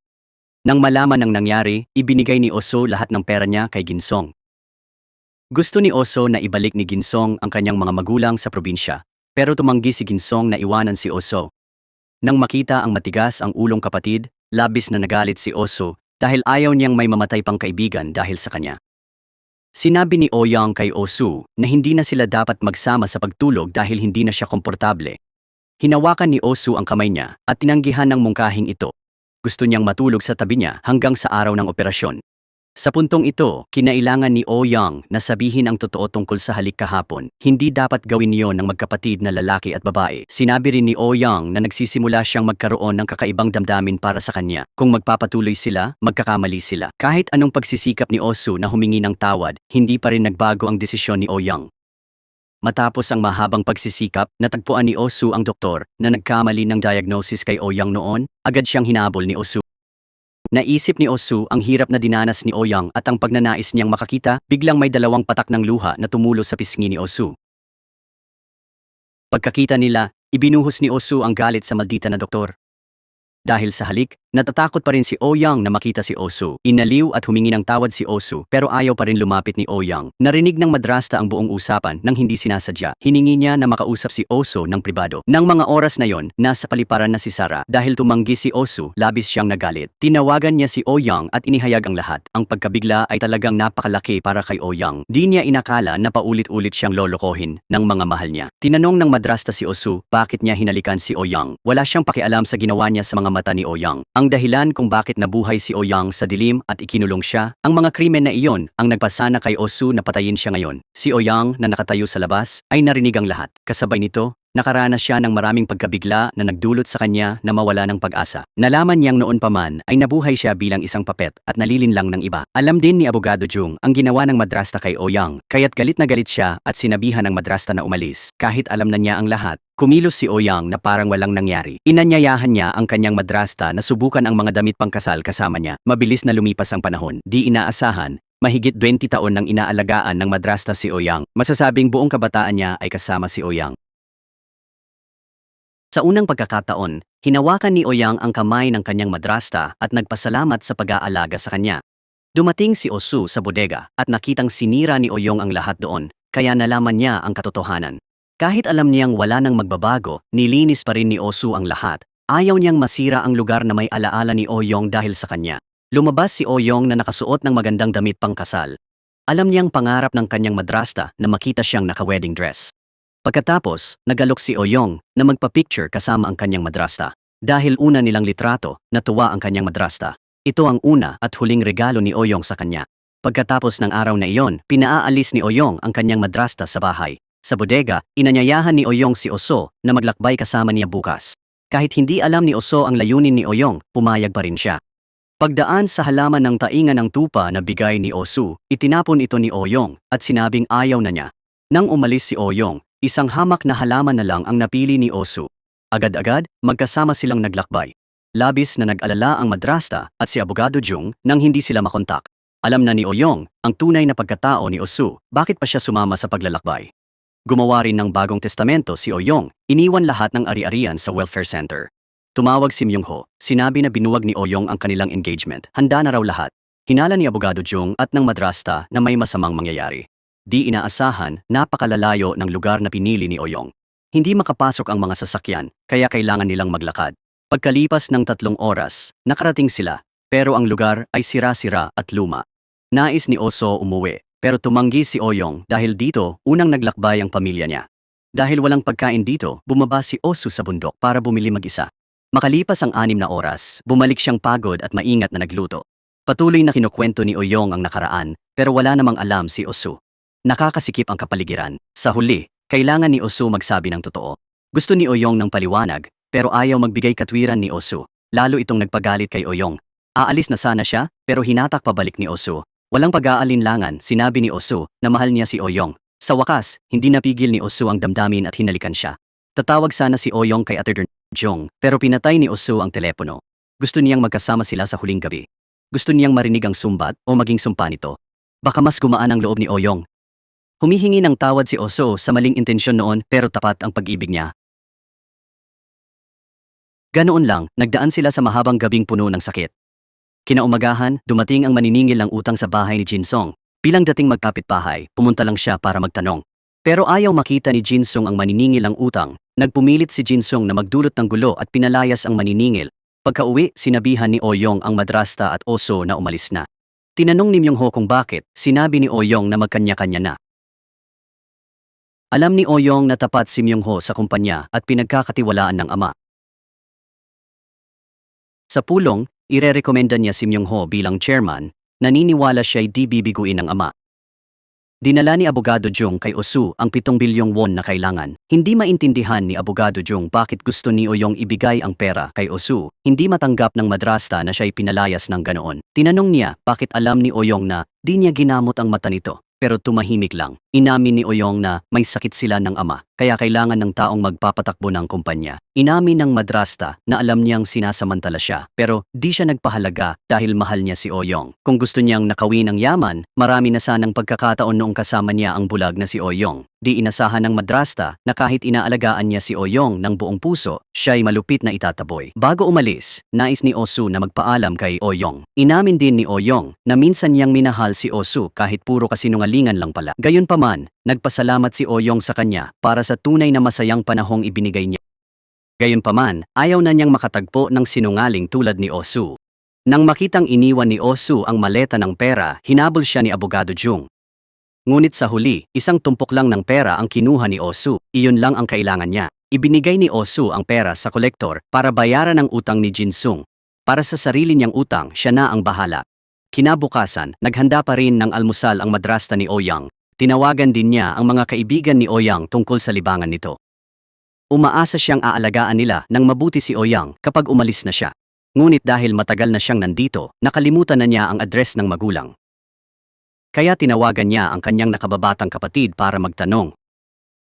Nang malaman ng nangyari, ibinigay ni Oh-soo lahat ng pera niya kay Ginsong. Gusto ni Oh-soo na ibalik ni Ginsong ang kanyang mga magulang sa probinsya, pero tumanggi si Ginsong na iwanan si Oh-soo. Nang makita ang matigas ang ulong kapatid, labis na nagalit si Oh-soo dahil ayaw niyang may mamatay pang kaibigan dahil sa kanya. Sinabi ni Ouyang kay Oh-soo na hindi na sila dapat magsama sa pagtulog dahil hindi na siya komportable. Hinawakan ni Oh-soo ang kamay niya at tinanggihan ng mungkahing ito. Gusto niyang matulog sa tabi niya hanggang sa araw ng operasyon. Sa puntong ito, kinailangan ni Oh Young na sabihin ang totoo tungkol sa halik kahapon. Hindi dapat gawin niyon ng magkapatid na lalaki at babae. Sinabi rin ni Oh Young na nagsisimula siyang magkaroon ng kakaibang damdamin para sa kanya. Kung magpapatuloy sila, magkakamali sila. Kahit anong pagsisikap ni Oh Soo na humingi ng tawad, hindi pa rin nagbago ang desisyon ni Oh Young. Matapos ang mahabang pagsisikap, natagpuan ni Oh Soo ang doktor na nagkamali ng diagnosis kay Oh Young noon. Agad siyang hinabol ni Oh Soo. Naisip ni Oh Soo ang hirap na dinanas ni Oh Young at ang pagnanais niyang makakita, biglang may dalawang patak ng luha na tumulo sa pisngi ni Oh Soo. Pagkakita nila, ibinuhos ni Oh Soo ang galit sa maldita na doktor. Dahil sa halik, natatakot pa rin si Oh Young na makita si Oh Soo. Inaliw at humingi ng tawad si Oh Soo pero ayaw pa rin lumapit ni Oh Young. Narinig ng madrasta ang buong usapan nang hindi sinasadya. Hiningi niya na makausap si Oh Soo ng pribado. Nang mga oras na yon, nasa paliparan na si Sarah. Dahil tumanggi si Oh Soo, labis siyang nagalit. Tinawagan niya si Oh Young at inihayag ang lahat. Ang pagkabigla ay talagang napakalaki para kay Oh Young. Di niya inakala na paulit-ulit siyang lolokohin ng mga mahal niya. Tinanong ng madrasta si Oh Soo bakit niya hinalikan si Oh Young. Wala siyang pakialam sa ginawa niya sa mga mata ni Oh Young. Ang dahilan kung bakit nabuhay si Oh Young sa dilim at ikinulong siya, ang mga krimen na iyon ang nagpasana kay Oh Soo na patayin siya ngayon. Si Oh Young na nakatayo sa labas ay narinig ang lahat. Kasabay nito, nakaranas siya ng maraming pagkabigla na nagdulot sa kanya na mawala ng pag-asa. Nalaman niyang noon pa man ay nabuhay siya bilang isang papet at nalilinlang ng iba. Alam din ni Abogado Jung ang ginawa ng madrasta kay Oh Young, kaya't galit na galit siya at sinabihan ng madrasta na umalis. Kahit alam na niya ang lahat, kumilos si Oh Young na parang walang nangyari. Inanyayahan niya ang kanyang madrasta na subukan ang mga damit pangkasal kasama niya. Mabilis na lumipas ang panahon. Di inaasahan, mahigit 20 taon nang inaalagaan ng madrasta si Oh Young. Masasabing buong kabataan niya ay kasama si Oh Young. Sa unang pagkakataon, hinawakan ni Oh Young ang kamay ng kanyang madrasta at nagpasalamat sa pag-aalaga sa kanya. Dumating si Oh Soo sa bodega at nakitang sinira ni Oh Young ang lahat doon, kaya nalaman niya ang katotohanan. Kahit alam niyang wala nang magbabago, nilinis pa rin ni Oh Soo ang lahat. Ayaw niyang masira ang lugar na may alaala ni Oh Young dahil sa kanya. Lumabas si Oh Young na nakasuot ng magandang damit pangkasal. Alam niyang pangarap ng kanyang madrasta na makita siyang naka-wedding dress. Pagkatapos, nagalok si Oh Young na magpa-picture kasama ang kanyang madrasta. Dahil una nilang litrato, natuwa ang kanyang madrasta. Ito ang una at huling regalo ni Oh Young sa kanya. Pagkatapos ng araw na iyon, pinaalis ni Oh Young ang kanyang madrasta sa bahay. Sa bodega, inanyayahan ni Oh Young si Oh Soo na maglakbay kasama niya bukas. Kahit hindi alam ni Oh Soo ang layunin ni Oh Young, pumayag pa rin siya. Pagdaan sa halaman ng taingan ng tupa na bigay ni Oh Soo, itinapon ito ni Oh Young at sinabing ayaw na niya. Nang umalis si Oh Young, isang hamak na halaman na lang ang napili ni Oh Soo. Agad-agad, magkasama silang naglakbay. Labis na nag-alala ang madrasta at si Abogado Jung nang hindi sila makontak. Alam na ni Oh Young ang tunay na pagkatao ni Oh Soo, bakit pa siya sumama sa paglalakbay. Gumawa rin ng bagong testamento si Oh Young, iniwan lahat ng ari-arian sa welfare center. Tumawag si Myung Ho, sinabi na binuwag ni Oh Young ang kanilang engagement. Handa na raw lahat. Hinala ni Abogado Jung at ng madrasta na may masamang mangyayari. Di inaasahan, napakalalayo ng lugar na pinili ni Oh Young. Hindi makapasok ang mga sasakyan, kaya kailangan nilang maglakad. Pagkalipas ng 3 oras, nakarating sila, pero ang lugar ay sira-sira at luma. Nais ni Oh Soo umuwi, pero tumanggi si Oh Young dahil dito unang naglakbay ang pamilya niya. Dahil walang pagkain dito, bumaba si Oh Soo sa bundok para bumili mag-isa. Makalipas ang 6 na oras, bumalik siyang pagod at maingat na nagluto. Patuloy na kinukwento ni Oh Young ang nakaraan, pero wala namang alam si Oh Soo. Nakakasikip ang kapaligiran. Sa huli, kailangan ni Oh Soo magsabi ng totoo. Gusto ni Oh Young ng paliwanag, pero ayaw magbigay katwiran ni Oh Soo. Lalo itong nagpagalit kay Oh Young. Aalis na sana siya, pero hinatak pabalik ni Oh Soo. Walang pag-aalinlangan, sinabi ni Oh Soo na mahal niya si Oh Young. Sa wakas, hindi napigil ni Oh Soo ang damdamin at hinalikan siya. Tatawag sana si Oh Young kay Attorney Jung, pero pinatay ni Oh Soo ang telepono. Gusto niyang magkasama sila sa huling gabi. Gusto niyang marinig ang sumbat o maging sumpa nito. Baka mas gumaan ang loob ni Oh Young. Humihingi ng tawad si Oh Soo sa maling intensyon noon pero tapat ang pag-ibig niya. Ganoon lang, nagdaan sila sa mahabang gabing puno ng sakit. Kinaumagahan, dumating ang maniningil ng utang sa bahay ni Jin Sung. Bilang dating magkapitbahay, pumunta lang siya para magtanong. Pero ayaw makita ni Jin Sung ang maniningil ng utang. Nagpumilit si Jin Sung na magdulot ng gulo at pinalayas ang maniningil. Pagka-uwi, sinabihan ni Oh Young ang madrasta at Oh Soo na umalis na. Tinanong ni Myung Ho kung bakit, sinabi ni Oh Young na magkanya-kanya na. Alam ni Oh Young na tapat si Myung Ho sa kumpanya at pinagkakatiwalaan ng ama. Sa pulong, irerekomenda niya si Myung Ho bilang chairman, naniniwala siya'y di bibiguin ng ama. Dinala ni Abogado Jung kay Osu ang 7 bilyong won na kailangan. Hindi maintindihan ni Abogado Jung bakit gusto ni Oyong ibigay ang pera kay Osu. Hindi matanggap ng madrasta na siya'y pinalayas ng ganoon. Tinanong niya bakit alam ni Oyong na di niya ginamot ang mata nito. Pero tumahimik lang. Inamin ni Oyong na may sakit sila ng ama, kaya kailangan ng taong magpapatakbo ng kumpanya. Inamin ng madrasta na alam niyang sinasamantala siya, pero di siya nagpahalaga dahil mahal niya si Oyong. Kung gusto niyang nakawin ang yaman, marami na sanang pagkakataon noong kasama niya ang bulag na si Oyong. Di inasahan ng madrasta na kahit inaalagaan niya si Oyong ng buong puso, siya'y malupit na itataboy. Bago umalis, nais ni Osu na magpaalam kay Oyong. Inamin din ni Oyong na minsan niyang minahal si Osu kahit puro kasinungalingan lang pala. Gayunpaman, nagpasalamat si Oyong sa kanya para sa tunay na masayang panahong ibinigay niya. Gayunpaman, ayaw na niyang makatagpo ng sinungaling tulad ni Osu. Nang makitang iniwan ni Osu ang maleta ng pera, hinabol siya ni Abogado Jung. Ngunit sa huli, isang tumpok lang ng pera ang kinuha ni Osu. Iyon lang ang kailangan niya. Ibinigay ni Osu ang pera sa kolektor para bayaran ang utang ni Jinsung. Para sa sarili niyang utang, siya na ang bahala. Kinabukasan, naghanda pa rin ng almusal ang madrasta ni Oyang. Tinawagan din niya ang mga kaibigan ni Oyang tungkol sa libangan nito. Umaasa siyang aalagaan nila ng mabuti si Oyang kapag umalis na siya. Ngunit dahil matagal na siyang nandito, nakalimutan na niya ang address ng magulang. Kaya tinawagan niya ang kanyang nakababatang kapatid para magtanong.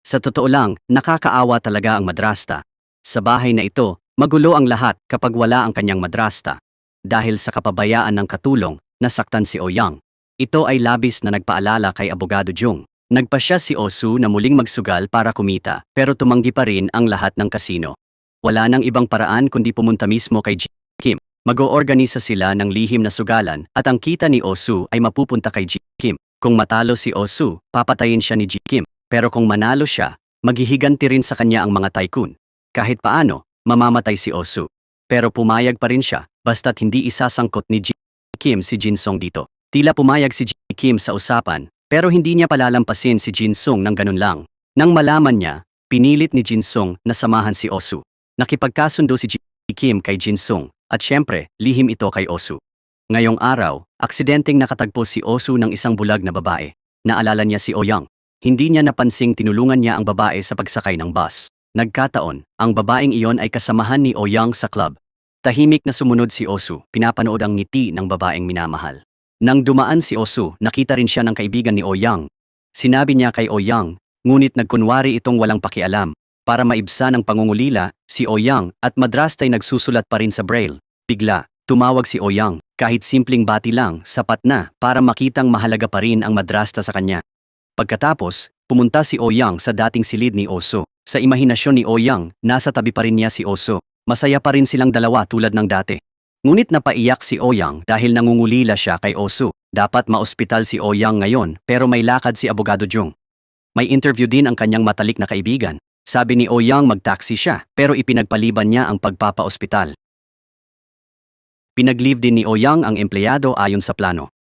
Sa totoo lang, nakakaawa talaga ang madrasta. Sa bahay na ito, magulo ang lahat kapag wala ang kanyang madrasta. Dahil sa kapabayaan ng katulong, nasaktan si Oyang. Ito ay labis na nagpaalala kay Abogado Jung. Nagpasya si Osu na muling magsugal para kumita, pero tumanggi pa rin ang lahat ng kasino. Wala nang ibang paraan kundi pumunta mismo kay Kim. Mag-oorganisa sila ng lihim na sugalan at ang kita ni Osu ay mapupunta kay Kim. Kung matalo si Osu, papatayin siya ni Kim. Pero kung manalo siya, maghihiganti rin sa kanya ang mga tycoon. Kahit paano, mamamatay si Osu. Pero pumayag pa rin siya, basta't hindi isasangkot ni Kim si Jinsung dito. Tila pumayag si Kim sa usapan, pero hindi niya palalampasin si Jinsung ng ganun lang. Nang malaman niya, pinilit ni Jinsung na samahan si Osu. Nakipagkasundo si Kim kay Jinsung. At syempre, lihim ito kay Osu. Ngayong araw, aksidenteng nakatagpo si Osu ng isang bulag na babae. Naalala niya si Oyang. Hindi niya napansing tinulungan niya ang babae sa pagsakay ng bus. Nagkataon, ang babaeng iyon ay kasamahan ni Oyang sa club. Tahimik na sumunod si Osu, pinapanood ang ngiti ng babaeng minamahal. Nang dumaan si Osu, nakita rin siya ng kaibigan ni Oyang. Sinabi niya kay Oyang, ngunit nagkunwari itong walang pakialam. Para maibsan ang pangungulila, si Oyang at madrasta'y nagsusulat pa rin sa braille. Bigla, tumawag si Oyang. Kahit simpleng bati lang, sapat na para makitang mahalaga pa rin ang madrasta sa kanya. Pagkatapos, pumunta si Oyang sa dating silid ni Osu. Sa imahinasyon ni Oyang, nasa tabi pa rin niya si Osu. Masaya pa rin silang dalawa tulad ng dati. Ngunit napaiyak si Oyang dahil nangungulila siya kay Osu. Dapat maospital si Oyang ngayon pero may lakad si Abogado Jung. May interview din ang kanyang matalik na kaibigan. Sabi ni Oyang mag-taxi siya, pero ipinagpaliban niya ang pagpapa-ospital. Pinag-leave din ni Oyang ang empleyado ayon sa plano.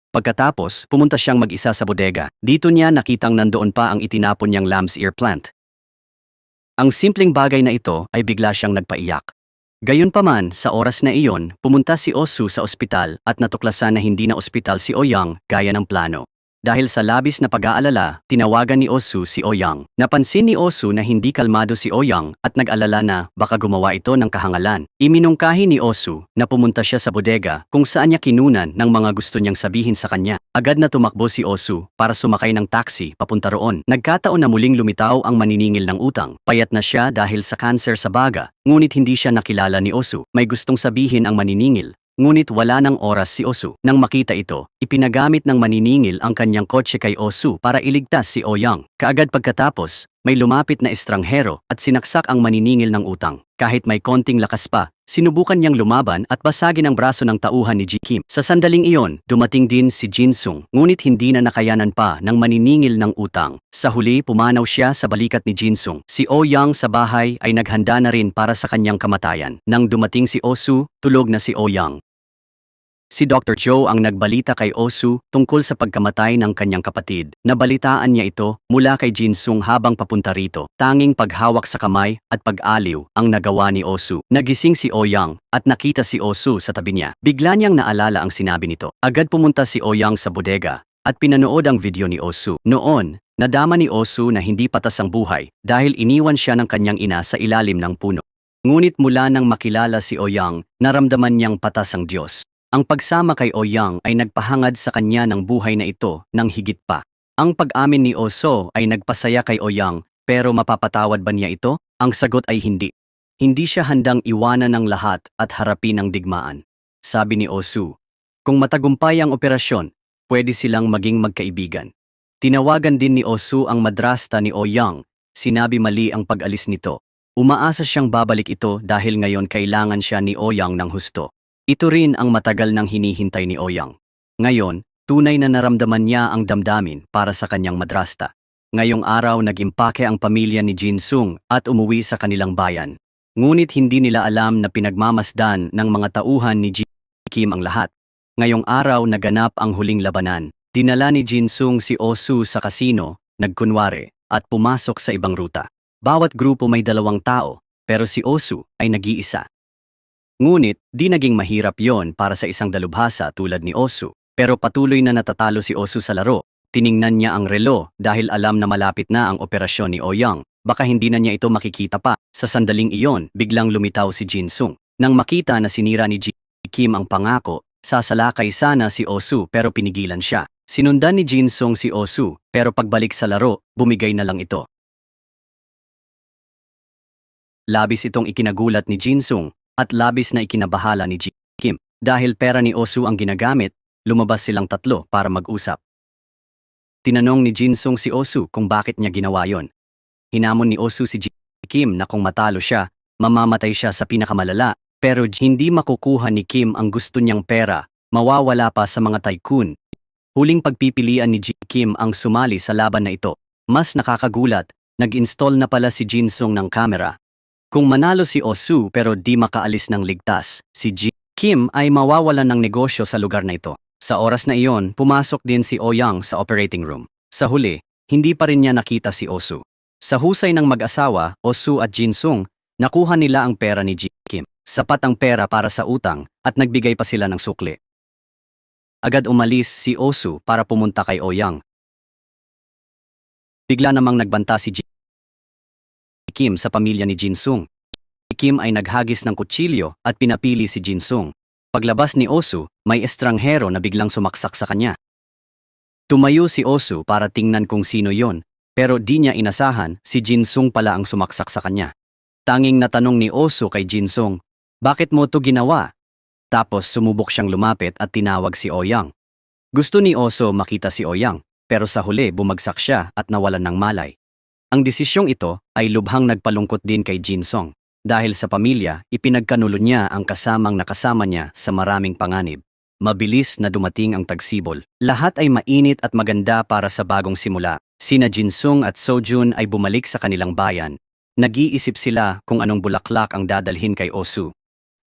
Pagkatapos, pumunta siyang mag-isa sa bodega. Dito niya nakitang nandoon pa ang itinapon niyang lamb's ear plant. Ang simpleng bagay na ito ay bigla siyang nagpaiyak. Gayunpaman, sa oras na iyon, pumunta si Osu sa ospital at natuklasan na hindi na ospital si Oyang gaya ng plano. Dahil sa labis na pag-aalala, tinawagan ni Osu si Oyang. Napansin ni Osu na hindi kalmado si Oyang at nag-alala na baka gumawa ito ng kahangalan. Iminungkahi ni Osu na pumunta siya sa bodega kung saan niya kinunan ng mga gusto niyang sabihin sa kanya. Agad na tumakbo si Osu para sumakay ng taxi papunta roon. Nagkataon na muling lumitaw ang maniningil ng utang. Payat na siya dahil sa cancer sa baga, ngunit hindi siya nakilala ni Osu. May gustong sabihin ang maniningil. Ngunit wala ng oras si Osu. Nang makita ito, ipinagamit ng maniningil ang kanyang kotse kay Osu para iligtas si Oyang. Kaagad pagkatapos, may lumapit na estranghero at sinaksak ang maniningil ng utang. Kahit may konting lakas pa, sinubukan niyang lumaban at basagin ang braso ng tauhan ni Kim. Sa sandaling iyon, dumating din si Jinsung, ngunit hindi na nakayanan pa ng maniningil ng utang. Sa huli, pumanaw siya sa balikat ni Jinsung. Si Oyang sa bahay ay naghanda na rin para sa kanyang kamatayan. Nang dumating si Osu, tulog na si Oyang. Si Dr. Joe ang nagbalita kay Osu tungkol sa pagkamatay ng kanyang kapatid. Nabalitaan niya ito mula kay Jinsung habang papunta rito. Tanging paghawak sa kamay at pag-aliw ang nagawa ni Osu. Nagising si Ouyang at nakita si Osu sa tabi niya. Bigla niyang naalala ang sinabi nito. Agad pumunta si Ouyang sa bodega at pinanood ang video ni Osu. Noon, nadama ni Osu na hindi patas ang buhay dahil iniwan siya ng kanyang ina sa ilalim ng puno. Ngunit mula nang makilala si Ouyang, naramdaman niyang patas ang Diyos. Ang pagsama kay Ouyang ay nagpahangad sa kanya ng buhay na ito ng higit pa. Ang pag-amin ni Oso ay nagpasaya kay Ouyang, pero mapapatawad ba niya ito? Ang sagot ay hindi. Hindi siya handang iwanan ng lahat at harapin ang digmaan. Sabi ni Osu, kung matagumpay ang operasyon, pwede silang maging magkaibigan. Tinawagan din ni Osu ang madrasta ni Ouyang, sinabi mali ang pag-alis nito. Umaasa siyang babalik ito dahil ngayon kailangan siya ni Ouyang ng husto. Ito rin ang matagal nang hinihintay ni Ouyang. Ngayon, tunay na naramdaman niya ang damdamin para sa kanyang madrasta. Ngayong araw nag-impake ang pamilya ni Jinsung at umuwi sa kanilang bayan. Ngunit hindi nila alam na pinagmamasdan ng mga tauhan ni Kim ang lahat. Ngayong araw naganap ang huling labanan. Dinala ni Jinsung si Osu sa kasino, nagkunwari, at pumasok sa ibang ruta. Bawat grupo may 2 tao, pero si Osu ay nag-iisa. Ngunit, di naging mahirap yon para sa isang dalubhasa tulad ni Osu. Pero patuloy na natatalo si Osu sa laro. Tiningnan niya ang relo dahil alam na malapit na ang operasyon ni Ouyang. Baka hindi na niya ito makikita pa. Sa sandaling iyon, biglang lumitaw si Jinsung. Nang makita na sinira ni Kim ang pangako, sasalakay sana si Osu pero pinigilan siya. Sinundan ni Jinsung si Osu, pero pagbalik sa laro, bumigay na lang ito. Labis itong ikinagulat ni Jinsung at labis na ikinabahala ni Kim. Dahil pera ni Osu ang ginagamit, lumabas silang tatlo para mag-usap. Tinanong ni Jinsung si Osu kung bakit niya ginawa yon. Hinamon ni Osu si Kim na kung matalo siya, mamamatay siya sa pinakamalala, pero hindi makukuha ni Kim ang gusto niyang pera, mawawala pa sa mga tycoon. Huling pagpipilian ni Kim ang sumali sa laban na ito. Mas nakakagulat, nag-install na pala si Jinsung ng kamera. Kung manalo si Osu pero di makaalis ng ligtas, si Kim ay mawawalan ng negosyo sa lugar na ito. Sa oras na iyon, pumasok din si Ouyang sa operating room. Sa huli, hindi pa rin niya nakita si Osu. Sa husay ng mag-asawa, Osu at Jinsung, nakuha nila ang pera ni Kim. Sapat ang pera para sa utang at nagbigay pa sila ng sukli. Agad umalis si Osu para pumunta kay Ouyang. Bigla namang nagbanta si Kim sa pamilya ni Jinsung. Si Kim ay naghagis ng kutsilyo at pinapili si Jinsung. Paglabas ni Osu, may estranghero na biglang sumaksak sa kanya. Tumayo si Osu para tingnan kung sino yon, pero di niya inasahan si Jinsung pala ang sumaksak sa kanya. Tanging natanong ni Osu kay Jinsung, bakit mo to ginawa? Tapos sumubok siyang lumapit at tinawag si Ouyang. Gusto ni Osu makita si Ouyang, pero sa huli bumagsak siya at nawalan ng malay. Ang desisyong ito ay lubhang nagpalungkot din kay Jinsung. Dahil sa pamilya, ipinagkanulo niya ang kasamang nakasama niya sa maraming panganib. Mabilis na dumating ang tagsibol. Lahat ay mainit at maganda para sa bagong simula. Sina Jinsung at Sojun ay bumalik sa kanilang bayan. Nag-iisip sila kung anong bulaklak ang dadalhin kay Osu.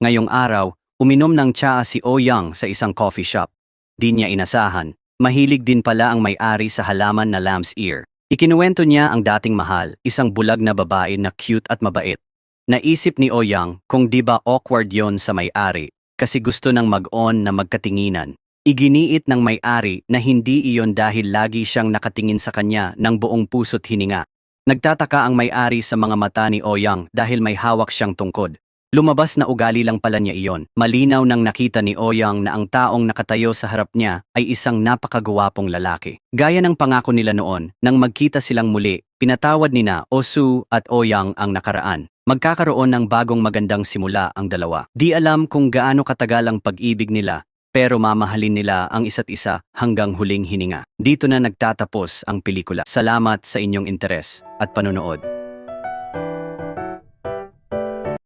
Ngayong araw, uminom ng tsaa si Ouyang sa isang coffee shop. Di niya inasahan, mahilig din pala ang may-ari sa halaman na lamb's ear. Ikinuwento niya ang dating mahal, isang bulag na babae na cute at mabait. Naisip ni Ouyang kung di ba awkward yon sa may-ari kasi gusto nang mag-on na magkatinginan. Iginiit ng may-ari na hindi iyon dahil lagi siyang nakatingin sa kanya ng buong puso't hininga. Nagtataka ang may-ari sa mga mata ni Ouyang dahil may hawak siyang tungkod. Lumabas na ugali lang pala niya iyon. Malinaw nang nakita ni Ouyang na ang taong nakatayo sa harap niya ay isang napakagwapong lalaki. Gaya ng pangako nila noon, nang magkita silang muli, pinatawad nina Osu at Ouyang ang nakaraan. Magkakaroon ng bagong magandang simula ang dalawa. Di alam kung gaano katagal ang pag-ibig nila, pero mamahalin nila ang isa't isa hanggang huling hininga. Dito na nagtatapos ang pelikula. Salamat sa inyong interes at panonood.